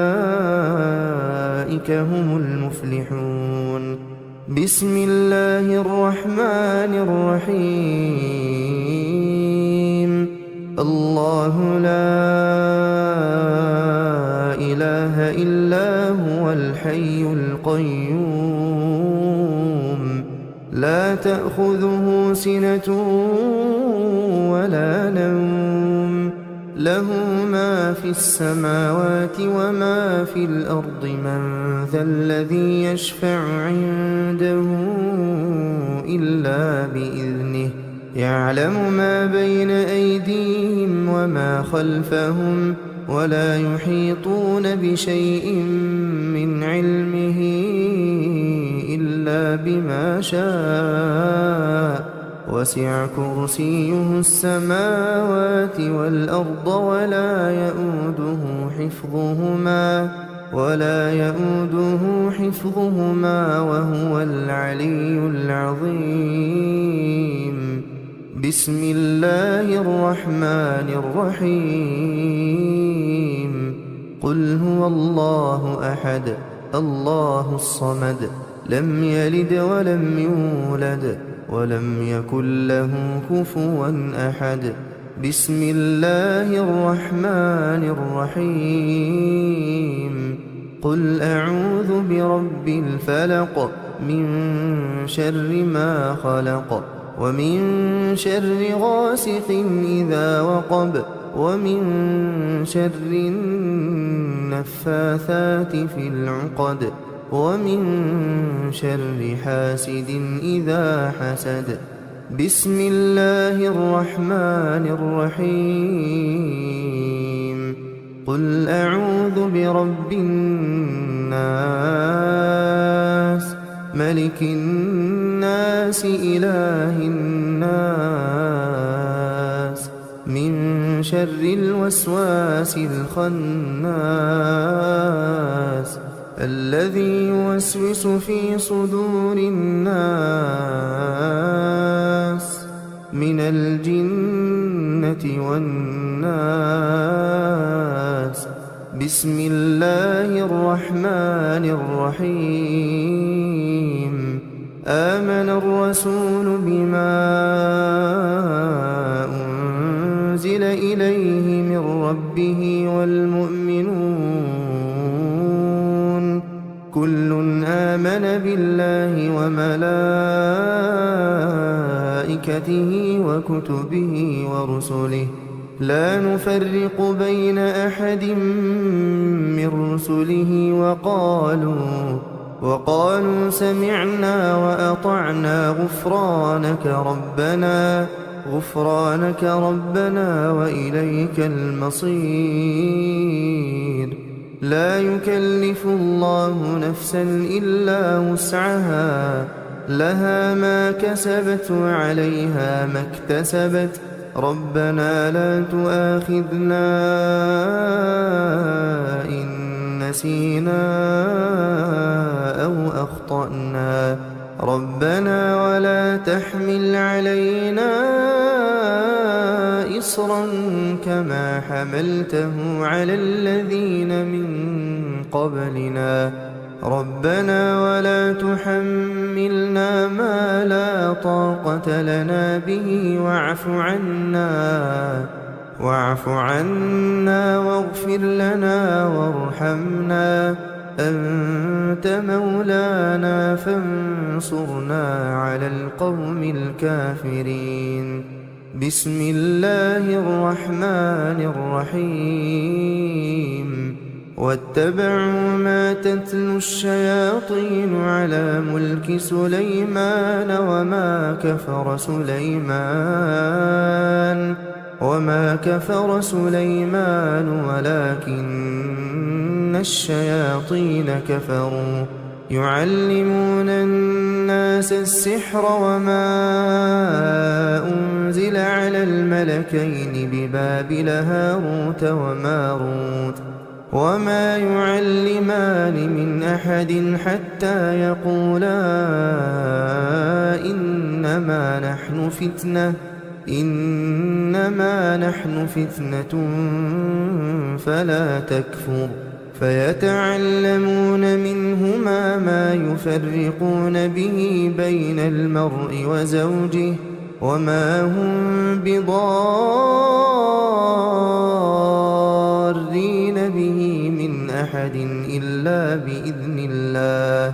هم المفلحون بسم الله الرحمن الرحيم الله لا إله إلا هو الحي القيوم لا تأخذه سنة ولا نوم له ما في السماوات وما في الأرض من ذا الذي يشفع عنده إلا بإذنه يعلم ما بين أيديهم وما خلفهم ولا يحيطون بشيء من علمه إلا بما شاء وسع كرسيه السماوات والأرض ولا يؤوده حفظهما وهو العلي العظيم بسم الله الرحمن الرحيم قل هو الله أحد الله الصمد لم يلد ولم يولد ولم يكن له كفوا أحد بسم الله الرحمن الرحيم قل أعوذ برب الفلق من شر ما خلق ومن شر غاسق إذا وقب ومن شر النفاثات في العقد ومن شر حاسد إذا حسد بسم الله الرحمن الرحيم قل أعوذ برب الناس ملك الناس إله الناس من شر الوسواس الخناس الذي يوسوس في صدور الناس من الجنة والناس بسم الله الرحمن الرحيم آمن الرسول بما أنزل إليه من ربه والمؤمنون كل آمن بالله وملائكته وكتبه ورسله لا نفرق بين أحد من رسله وقالوا سمعنا وأطعنا غفرانك ربنا وإليك المصير لا يكلف الله نفسا إلا وسعها لها ما كسبت وعليها ما اكتسبت ربنا لا تؤاخذنا إن نسينا أو أخطأنا ربنا ولا تحمل علينا إصرا كما حملته على الذين من قبلنا ربنا ولا تحملنا ما لا طاقة لنا به واعف عنا واغفر لنا وارحمنا أنت مولانا فانصرنا على القوم الكافرين بسم الله الرحمن الرحيم واتبعوا ما تتلو الشياطين على ملك سليمان وما كفر سليمان ولكن الشياطين كفروا يعلمون الناس السحر وما أنزل على الملكين ببابل هاروت وماروت وما يعلمان من أحد حتى يقولا إنما نحن فتنة فلا تكفر فيتعلمون منهما ما يفرقون به بين المرء وزوجه وما هم بضارين به من أحد إلا بإذن الله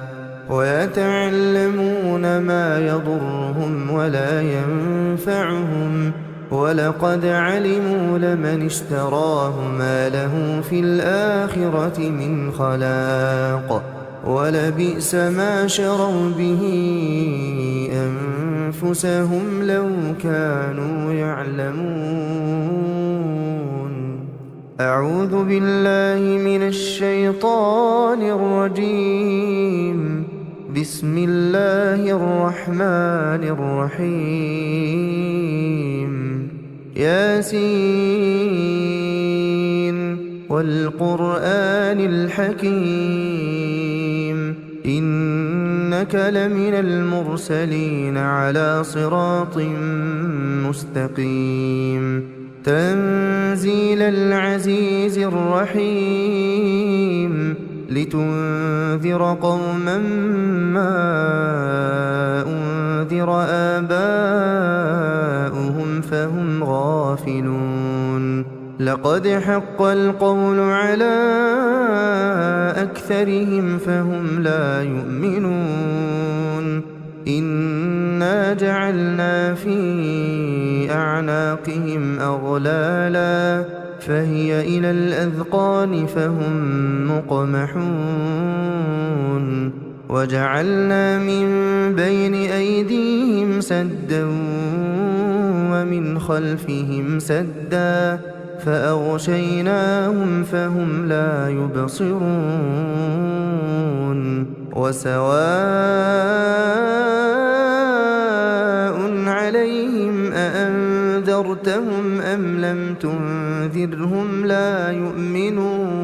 ويتعلمون ما يضرهم ولا ينفعهم ولقد علموا لمن اشتراه ما له في الآخرة من خلاق ولبئس ما شروا به أنفسهم لو كانوا يعلمون. أعوذ بالله من الشيطان الرجيم. بسم الله الرحمن الرحيم. ياسين والقرآن الحكيم إنك لمن المرسلين على صراط مستقيم تنزيل العزيز الرحيم لتنذر قوما ما أنذر آباؤهم فهم غافلون. لقد حق القول على أكثرهم فهم لا يؤمنون. إنا جعلنا في أعناقهم أغلالا فهي إلى الأذقان فهم مقمحون. وجعلنا من بين أيديهم سدا ومن خلفهم سدا فأغشيناهم فهم لا يبصرون. وسواء عليهم أأنذرتهم أم لم تنذرهم لا يؤمنون.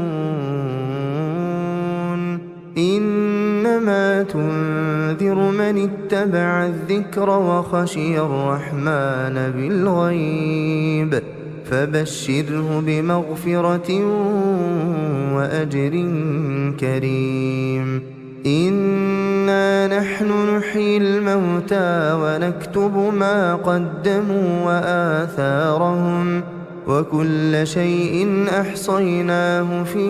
إنما تنذر من اتبع الذكر وخشي الرحمن بالغيب فبشره بمغفرة وأجر كريم. إنا نحن نحيي الموتى ونكتب ما قدموا وآثارهم وكل شيء أحصيناه في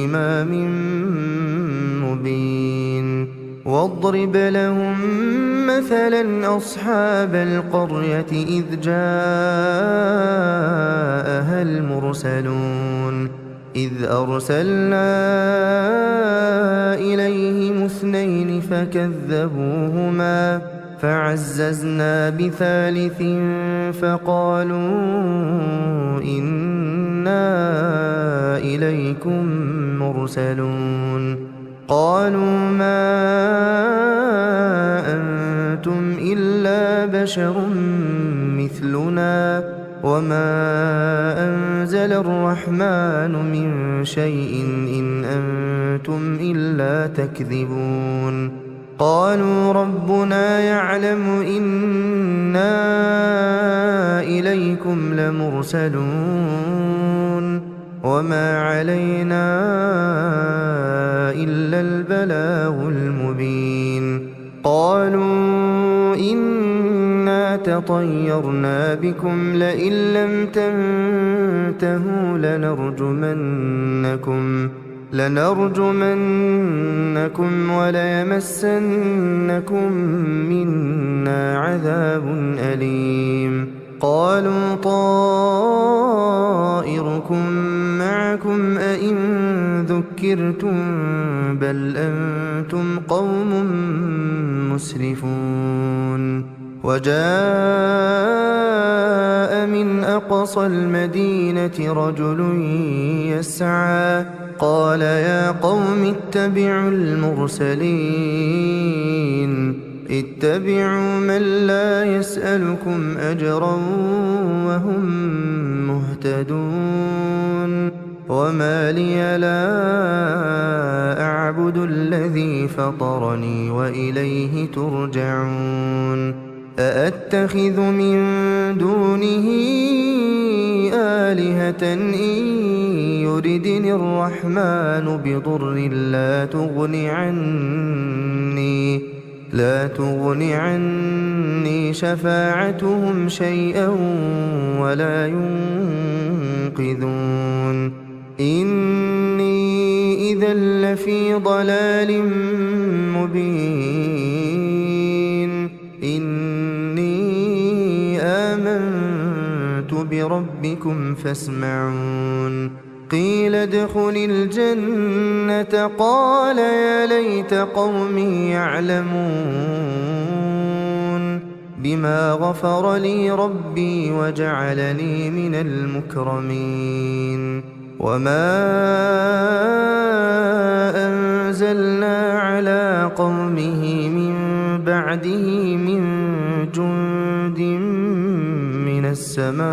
إمام مبين. واضرب لهم مثلا أصحاب القرية إذ جاءها المرسلون إذ أرسلنا إليهم اثنين فكذبوهما فعززنا بثالث فقالوا إنا إليكم مرسلون. قالوا ما أنتم إلا بشر مثلنا وما أنزل الرحمن من شيء إن أنتم إلا تكذبون. قالوا ربنا يعلم إنا إليكم لمرسلون وما علينا إلا البلاغ المبين. قالوا إنا تطيرنا بكم لئن لم تنتهوا لنرجمنكم وليمسنكم منا عذاب أليم. قالوا طائركم معكم أئن ذكرتم بل أنتم قوم مسرفون. وجاء من أقصى المدينة رجل يسعى قال يا قوم اتبعوا المرسلين اتبعوا من لا يسألكم أجرا وهم مهتدون. وما لي لا أعبد الذي فطرني وإليه ترجعون. أأتخذ من دونه آلهة إن يردني الرحمن بضر لا تغن عني شفاعتهم شيئا ولا ينقذون. إني إذا لفي ضلال مبين إني آمنت بربكم فاسمعون قيل ادخل الجنة قال يا ليت قومي يعلمون بما غفر لي ربي وجعلني من المكرمين وما أنزلنا على قومه من بعده من جند من السماء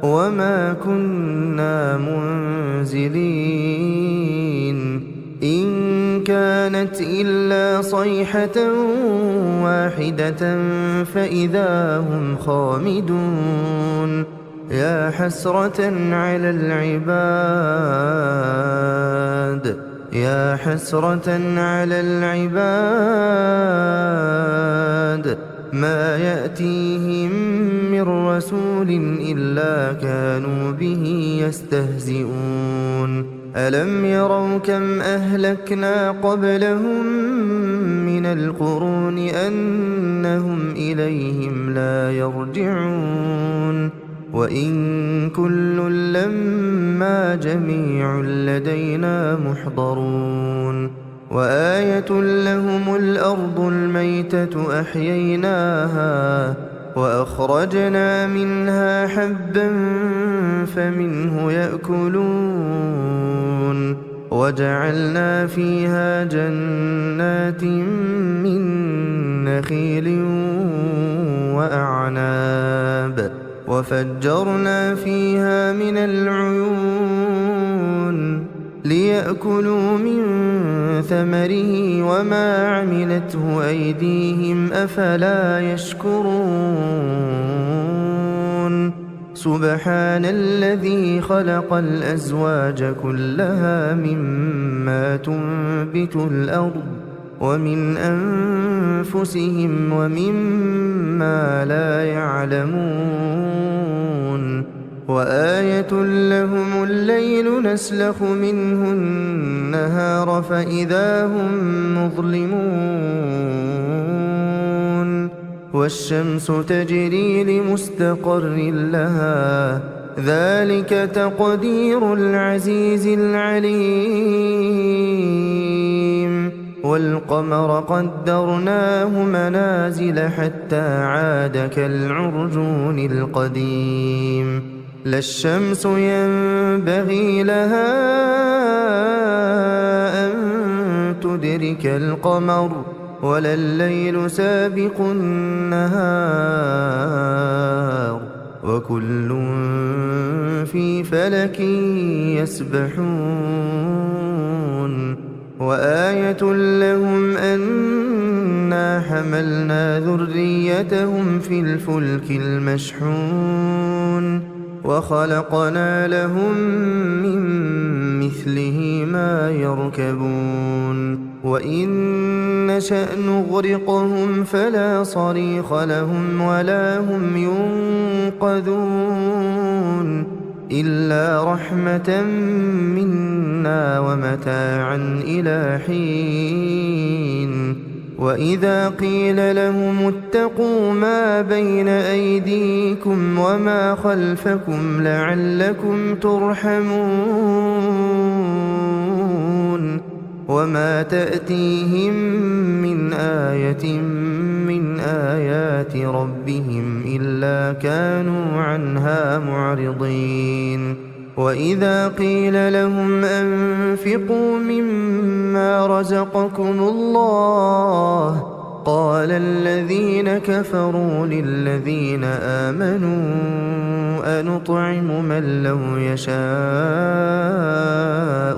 وما كنا منزلين إن كانت إلا صيحة واحدة فإذا هم خامدون يا حسرة على العباد ما يأتيهم من رسول إلا كانوا به يستهزئون ألم يروا كم أهلكنا قبلهم من القرون أنهم إليهم لا يرجعون وإن كل لما جميع لدينا محضرون وآية لهم الأرض الميتة أحييناها وأخرجنا منها حبا فمنه يأكلون وجعلنا فيها جنات من نخيل وأعناب وفجرنا فيها من العيون ليأكلوا من ثمره وما عملته أيديهم أفلا يشكرون سبحان الذي خلق الأزواج كلها مما تنبت الأرض ومن أنفسهم ومما لا يعلمون وآية لهم الليل نسلخ منه النهار فإذا هم مظلمون والشمس تجري لمستقر لها ذلك تقدير العزيز العليم والقمر قدرناه منازل حتى عاد كالعرجون القديم لا الشمس ينبغي لها أن تدرك القمر ولا الليل سابق النهار وكل في فلك يسبحون وآية لهم أنا حملنا ذريتهم في الفلك المشحون وخلقنا لهم من مثله ما يركبون وإن نشأ نغرقهم فلا صريخ لهم ولا هم ينقذون إلا رحمة منا ومتاعا إلى حين وإذا قيل لهم اتقوا ما بين أيديكم وما خلفكم لعلكم ترحمون وما تأتيهم من آية من آيات ربهم إلا كانوا عنها معرضين وإذا قيل لهم أنفقوا مما رزقكم الله قال الذين كفروا للذين آمنوا أنطعم من لو يشاء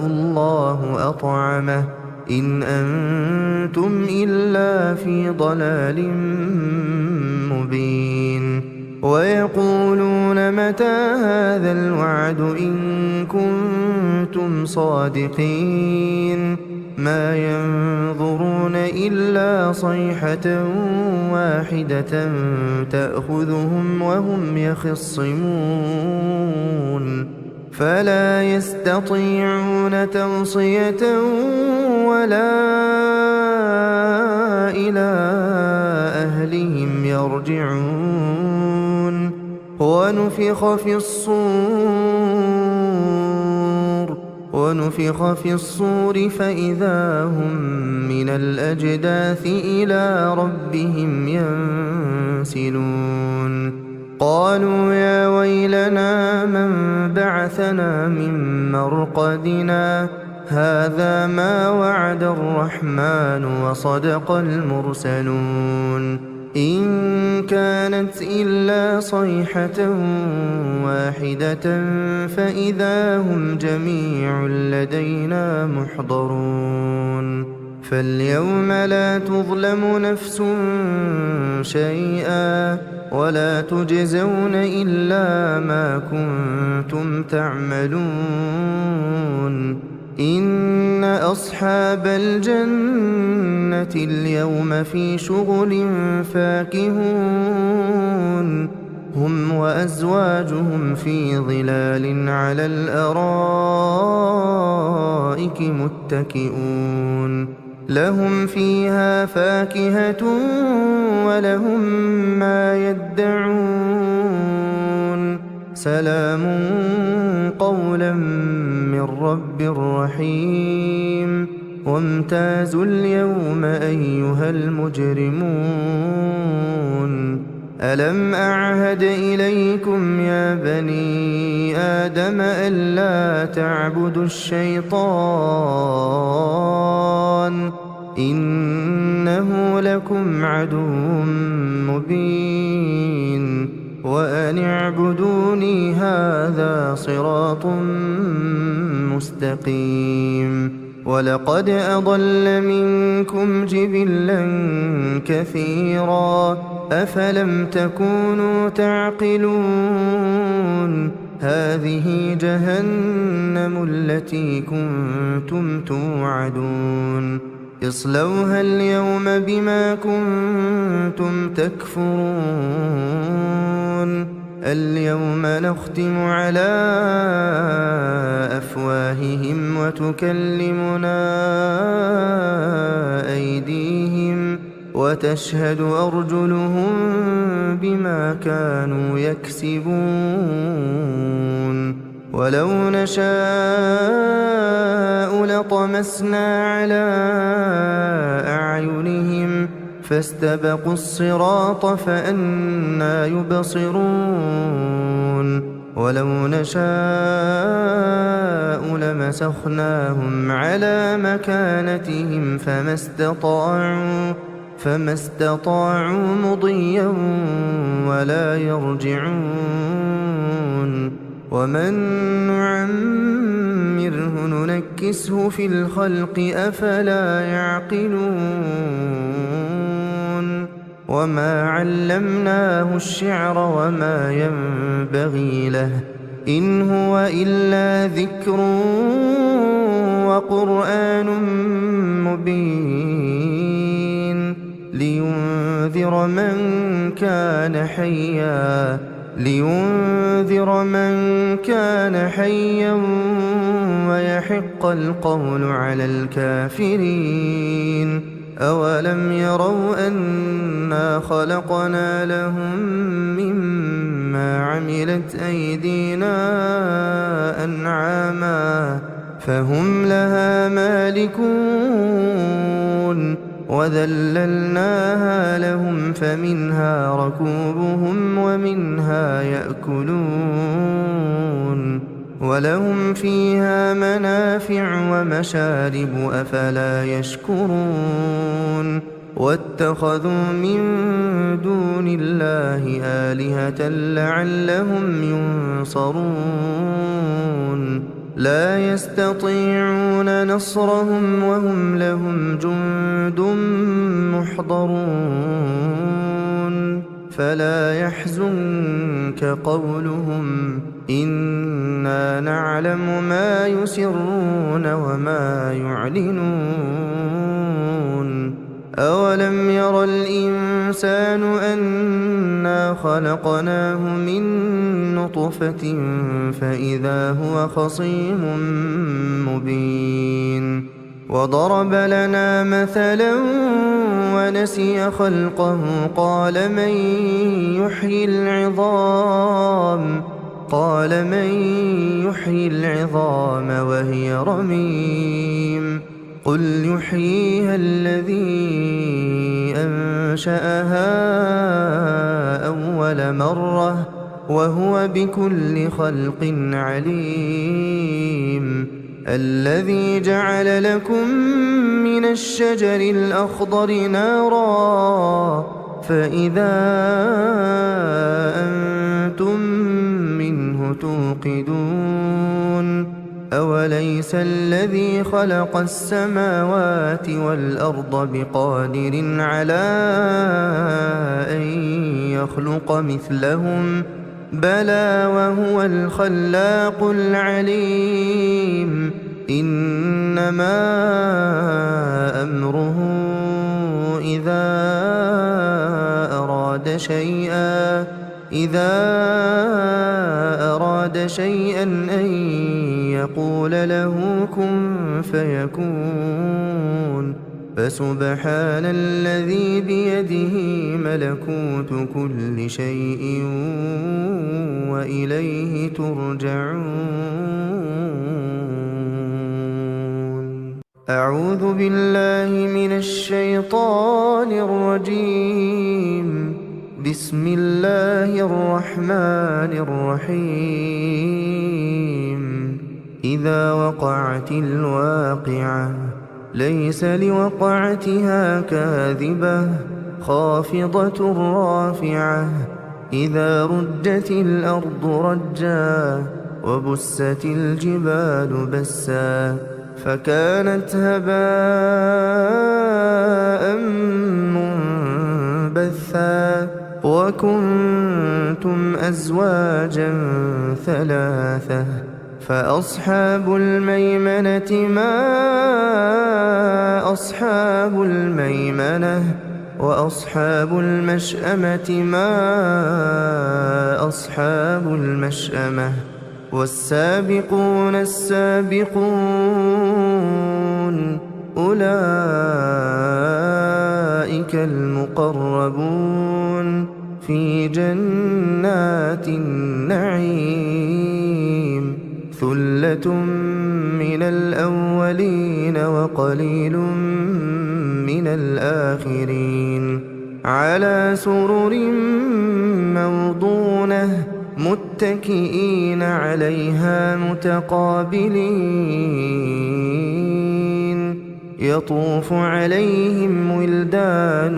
الله أطعمه إن أنتم إلا في ضلال مبين ويقولون متى هذا الوعد إن كنتم صادقين ما ينظرون إلا صيحة واحدة تأخذهم وهم يخصمون فلا يستطيعون توصية ولا إلى أهلهم يرجعون ونفخ في الصور فإذا هم من الأجداث إلى ربهم ينسلون قالوا يا ويلنا من بعثنا من مرقدنا هذا ما وعد الرحمن وصدق المرسلون إن كانت إلا صيحة واحدة فإذا هم جميع لدينا محضرون فاليوم لا تظلم نفس شيئا ولا تجزون إلا ما كنتم تعملون إن أصحاب الجنة اليوم في شغل فاكهون هم وأزواجهم في ظلال على الأرائك متكئون لهم فيها فاكهة ولهم ما يدعون سلام قولا من رب رحيم وامتازوا اليوم أيها المجرمون ألم أعهد إليكم يا بني آدم ألا تعبدوا الشيطان إنه لكم عدو مبين وأن اعبدوني هذا صراط مستقيم ولقد أضل منكم جبلا كثيرا أفلم تكونوا تعقلون هذه جهنم التي كنتم توعدون اصلوها اليوم بما كنتم تكفرون اليوم نختم على أفواههم وتكلمنا أيديهم وتشهد أرجلهم بما كانوا يكسبون ولو نشاء لطمسنا على أعينهم فاستبقوا الصراط فأنى يبصرون ولو نشاء لمسخناهم على مكانتهم فما استطاعوا مضيا ولا يرجعون ومن نعمره ننكسه في الخلق أفلا يعقلون وما علمناه الشعر وما ينبغي له إن هو إلا ذكر وقرآن مبين لينذر من كان حيا ويحق القول على الكافرين أولم يروا أنا خلقنا لهم مما عملت أيدينا أنعاما فهم لها مالكون وذللناها لهم فمنها ركوبهم ومنها يأكلون ولهم فيها منافع ومشارب أفلا يشكرون واتخذوا من دون الله آلهة لعلهم ينصرون لا يستطيعون نصرهم وهم لهم جند محضرون فلا يحزنك قولهم إنا نعلم ما يسرون وما يعلنون أولم ير الإنسان أنا خلقناه من نطفة فإذا هو خصيم مبين وضرب لنا مثلا ونسي خلقه قال من يحيي العظام وهي رميم قل يحييها الذي أنشأها أول مرة وهو بكل خلق عليم الذي جعل لكم من الشجر الأخضر نارا فإذا أنتم منه توقدون أوليس الذي خلق السماوات والأرض بقادر على أن يخلق مثلهم بلى وهو الخلاق العليم إنما أمره إذا أراد شيئا أن يقول له كن فيكون فسبحان الذي بيده ملكوت كل شيء وإليه ترجعون أعوذ بالله من الشيطان الرجيم بسم الله الرحمن الرحيم إذا وقعت الواقعة ليس لوقعتها كاذبة خافضة رافعة إذا رجت الأرض رجا وبست الجبال بسا فكانت هباء منبثا وكنتم أزواجا ثلاثة فأصحاب الميمنة ما أصحاب الميمنة وأصحاب المشأمة ما أصحاب المشأمة والسابقون السابقون أولئك المقربون في جنات النعيم ثلة من الأولين وقليل من الآخرين على سرر موضونة متكئين عليها متقابلين يطوف عليهم ولدان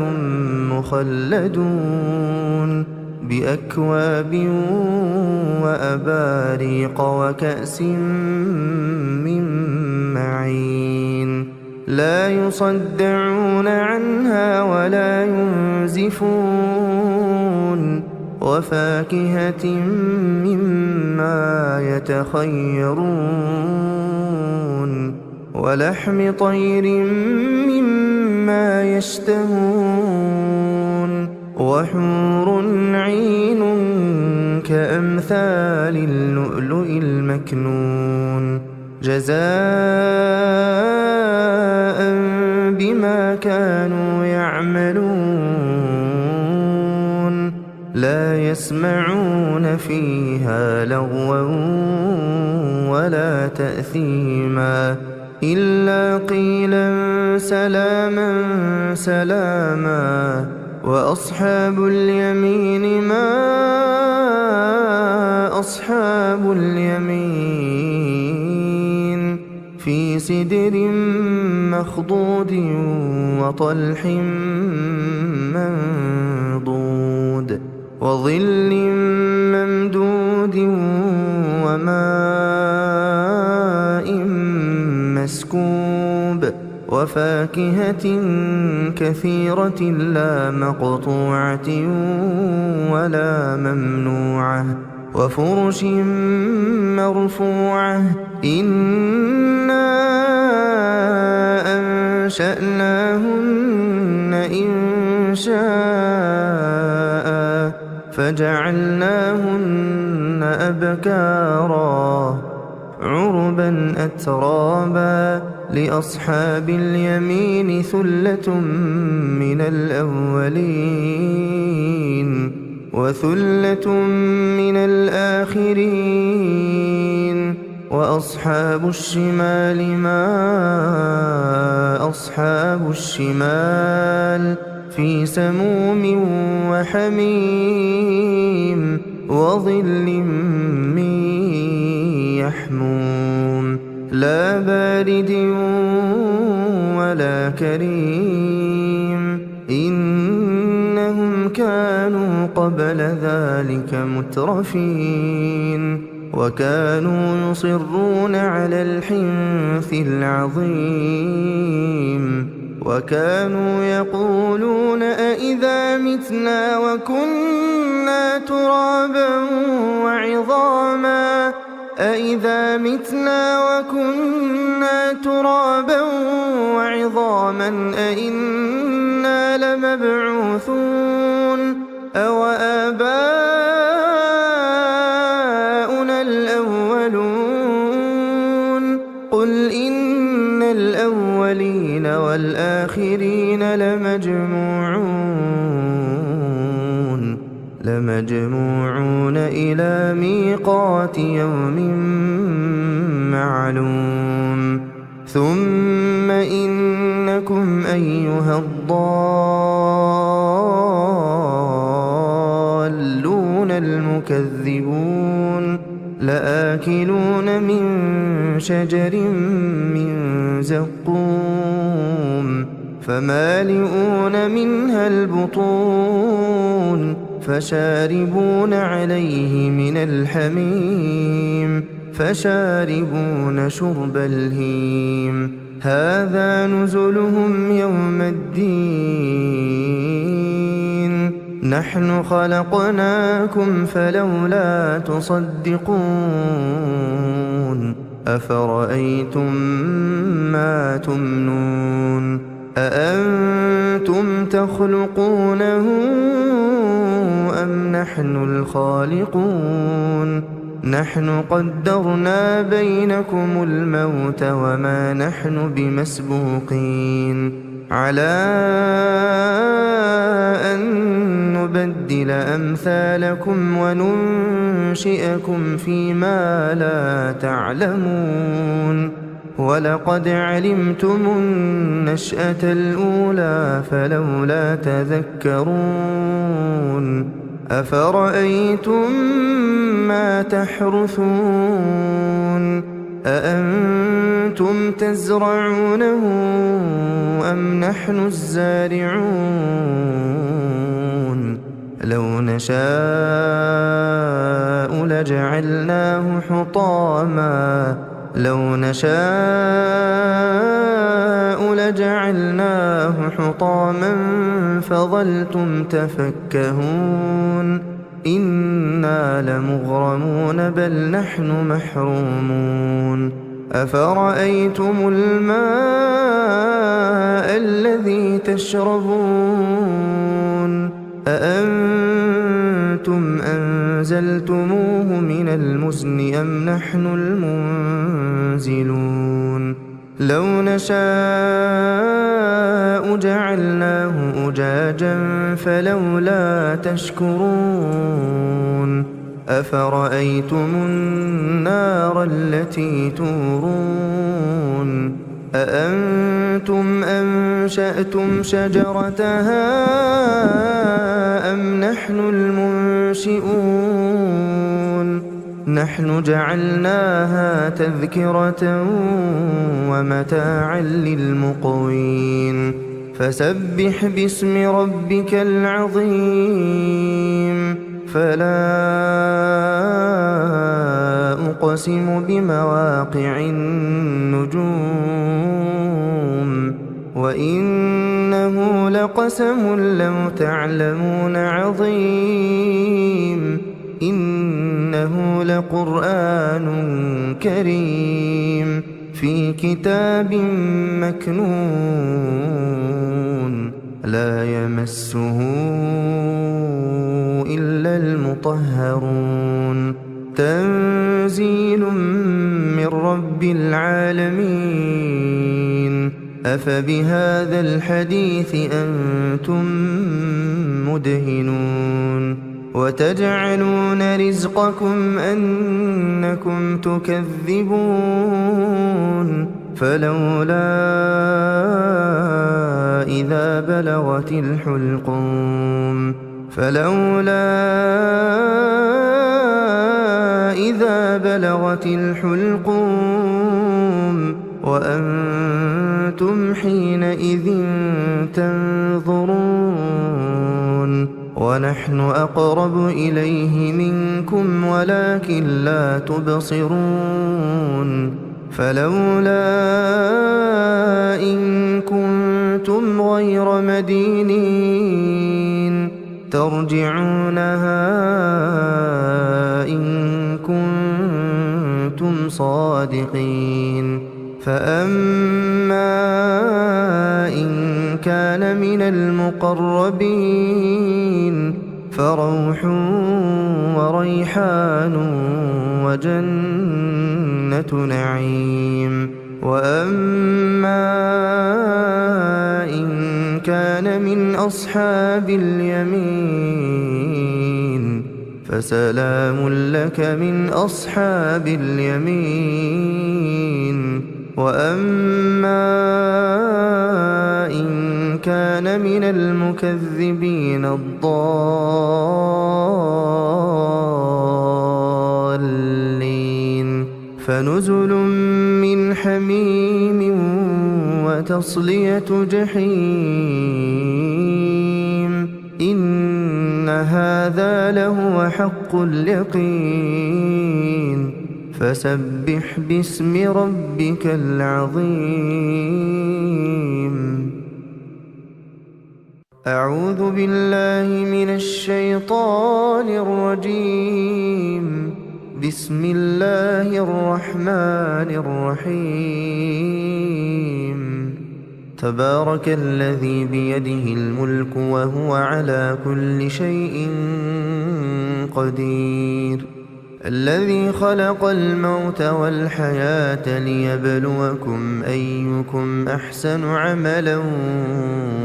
مخلدون بأكواب وأباريق وكأس من معين لا يصدعون عنها ولا ينزفون وفاكهة مما يتخيرون ولحم طير مما يشتهون وحور عين كأمثال اللؤلؤ المكنون جزاء بما كانوا يعملون لا يسمعون فيها لغوا ولا تأثيما إلا قيلا سلاما سلاما وأصحاب اليمين ما أصحاب اليمين في سدر مخضود وطلح منضود وظل ممدود وماء مسكوب وفاكهة كثيرة لا مقطوعة ولا ممنوعة وفرش مرفوعة إنا أنشأناهن إنشاء فجعلناهن أبكارا عربا أترابا لأصحاب اليمين ثلة من الأولين وثلة من الآخرين وأصحاب الشمال ما أصحاب الشمال في سموم وحميم وظل من يحموم لا بارد ولا كريم إنهم كانوا قبل ذلك مترفين وكانوا يصرون على الحنث العظيم وكانوا يقولون أئذا متنا وكنا ترابا وعظاما أئذا متنا وكنا ترابا وعظاما أئنا لمبعوثون أو آباؤنا الأولون قل إن الأولين والآخرين لمجموعون إلى ميقات يوم معلوم ثم إنكم أيها الضالون المكذبون لآكلون من شجر من زقوم فمالئون منها البطون فشاربون عليه من الحميم فشاربون شرب الهيم هذا نزلهم يوم الدين نحن خلقناكم فلولا تصدقون أفرأيتم ما تمنون أأنتم تخلقونه أم نحن الخالقون نحن قدرنا بينكم الموت وما نحن بمسبوقين على أن نبدل أمثالكم وننشئكم فيما لا تعلمون ولقد علمتم النشأة الأولى فلولا تذكرون أفرأيتم ما تحرثون أأنتم تزرعونه أم نحن الزارعون لو نشاء لجعلناه حطاما فظلتم تفكهون إنا لمغرمون بل نحن محرومون أفرأيتم الماء الذي تشربون أأنتم أنزلتموه من المزن أم نحن المنزلون لو نشاء جعلناه أجاجا فلولا تشكرون أفرأيتم النار التي تورون أأنتم أنشأتم شجرتها أم نحن المنشئون نحن جعلناها تذكرة ومتاعا للمقوين فسبح باسم ربك العظيم فلا أقسم بمواقع النجوم وإنه لقسم لو تعلمون عظيم إنه لقرآن كريم في كتاب مكنون لا يمسه إلا المطهرون تنزيل من رب العالمين أفبهذا الحديث أنتم مدهنون وتجعلون رزقكم أنكم تكذبون فلولا إذا بلغت الحلقوم وأنتم حينئذ تنظرون ونحن أقرب إليه منكم ولكن لا تبصرون فلولا إن كنتم غير مدينين ترجعونها إن كنتم صادقين فأما إن كان من المقربين فروح وريحان وجنة نعيم وأما إن كان من أصحاب اليمين فسلام لك من أصحاب اليمين وأما إن كان من المكذبين الضالين فنزل من حميم وتصلية جحيم إن هذا لهو حق اليقين فسبح باسم ربك العظيم أعوذ بالله من الشيطان الرجيم بسم الله الرحمن الرحيم تبارك الذي بيده الملك وهو على كل شيء قدير الذي خلق الموت والحياة ليبلوكم أيكم أحسن عملا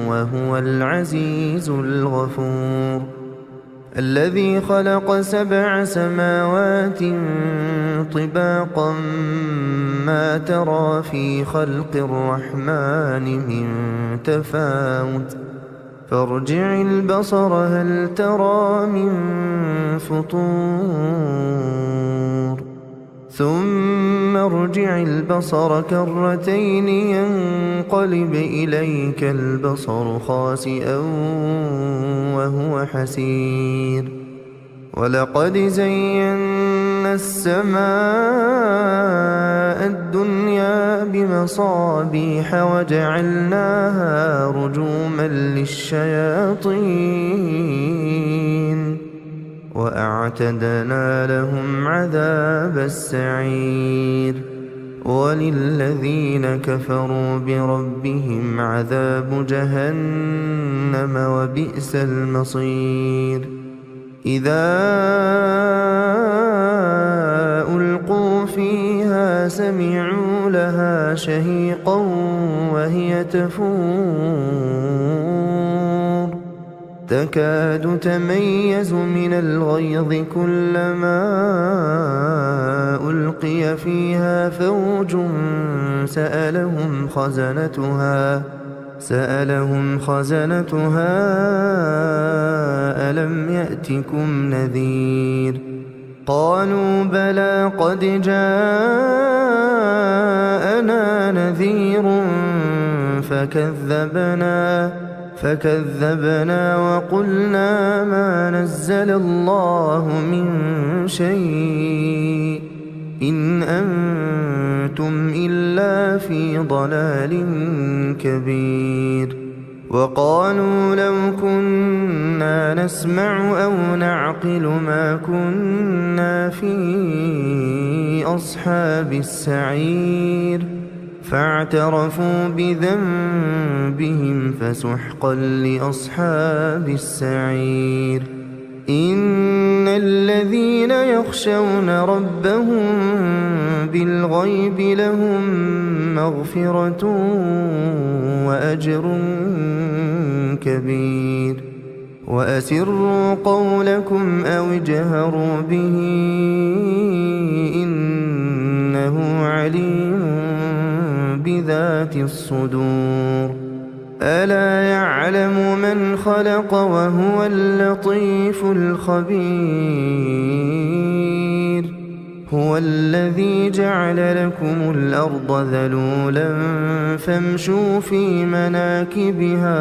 وهو العزيز الغفور الذي خلق 7 سماوات طباقا ما ترى في خلق الرحمن من تفاوت فارجع البصر هل ترى من فطور ثم ارجع البصر كرتين ينقلب إليك البصر خاسئا وهو حسير ولقد زينا السماء الدنيا بمصابيح وجعلناها رجوما للشياطين وأعتدنا لهم عذاب السعير وللذين كفروا بربهم عذاب جهنم وبئس المصير إذا ألقوا فيها سمعوا لها شهيقا وهي تفور تكاد تميز من الغيظ كلما ألقي فيها فوج سألهم خزنتها ألم يأتكم نذير قالوا بلى قد جاءنا نذير فكذبنا وقلنا ما نزل الله من شيء إن أنتم إلا في ضلال كبير وقالوا لو كنا نسمع أو نعقل ما كنا في أصحاب السعير فاعترفوا بذنبهم فسحقا لأصحاب السعير إن الذين يخشون ربهم بالغيب لهم مغفرة وأجر كبير وأسروا قولكم أو اجهروا به إنه عليم بذات الصدور ألا يعلم من خلق وهو اللطيف الخبير هو الذي جعل لكم الأرض ذلولا فامشوا في مناكبها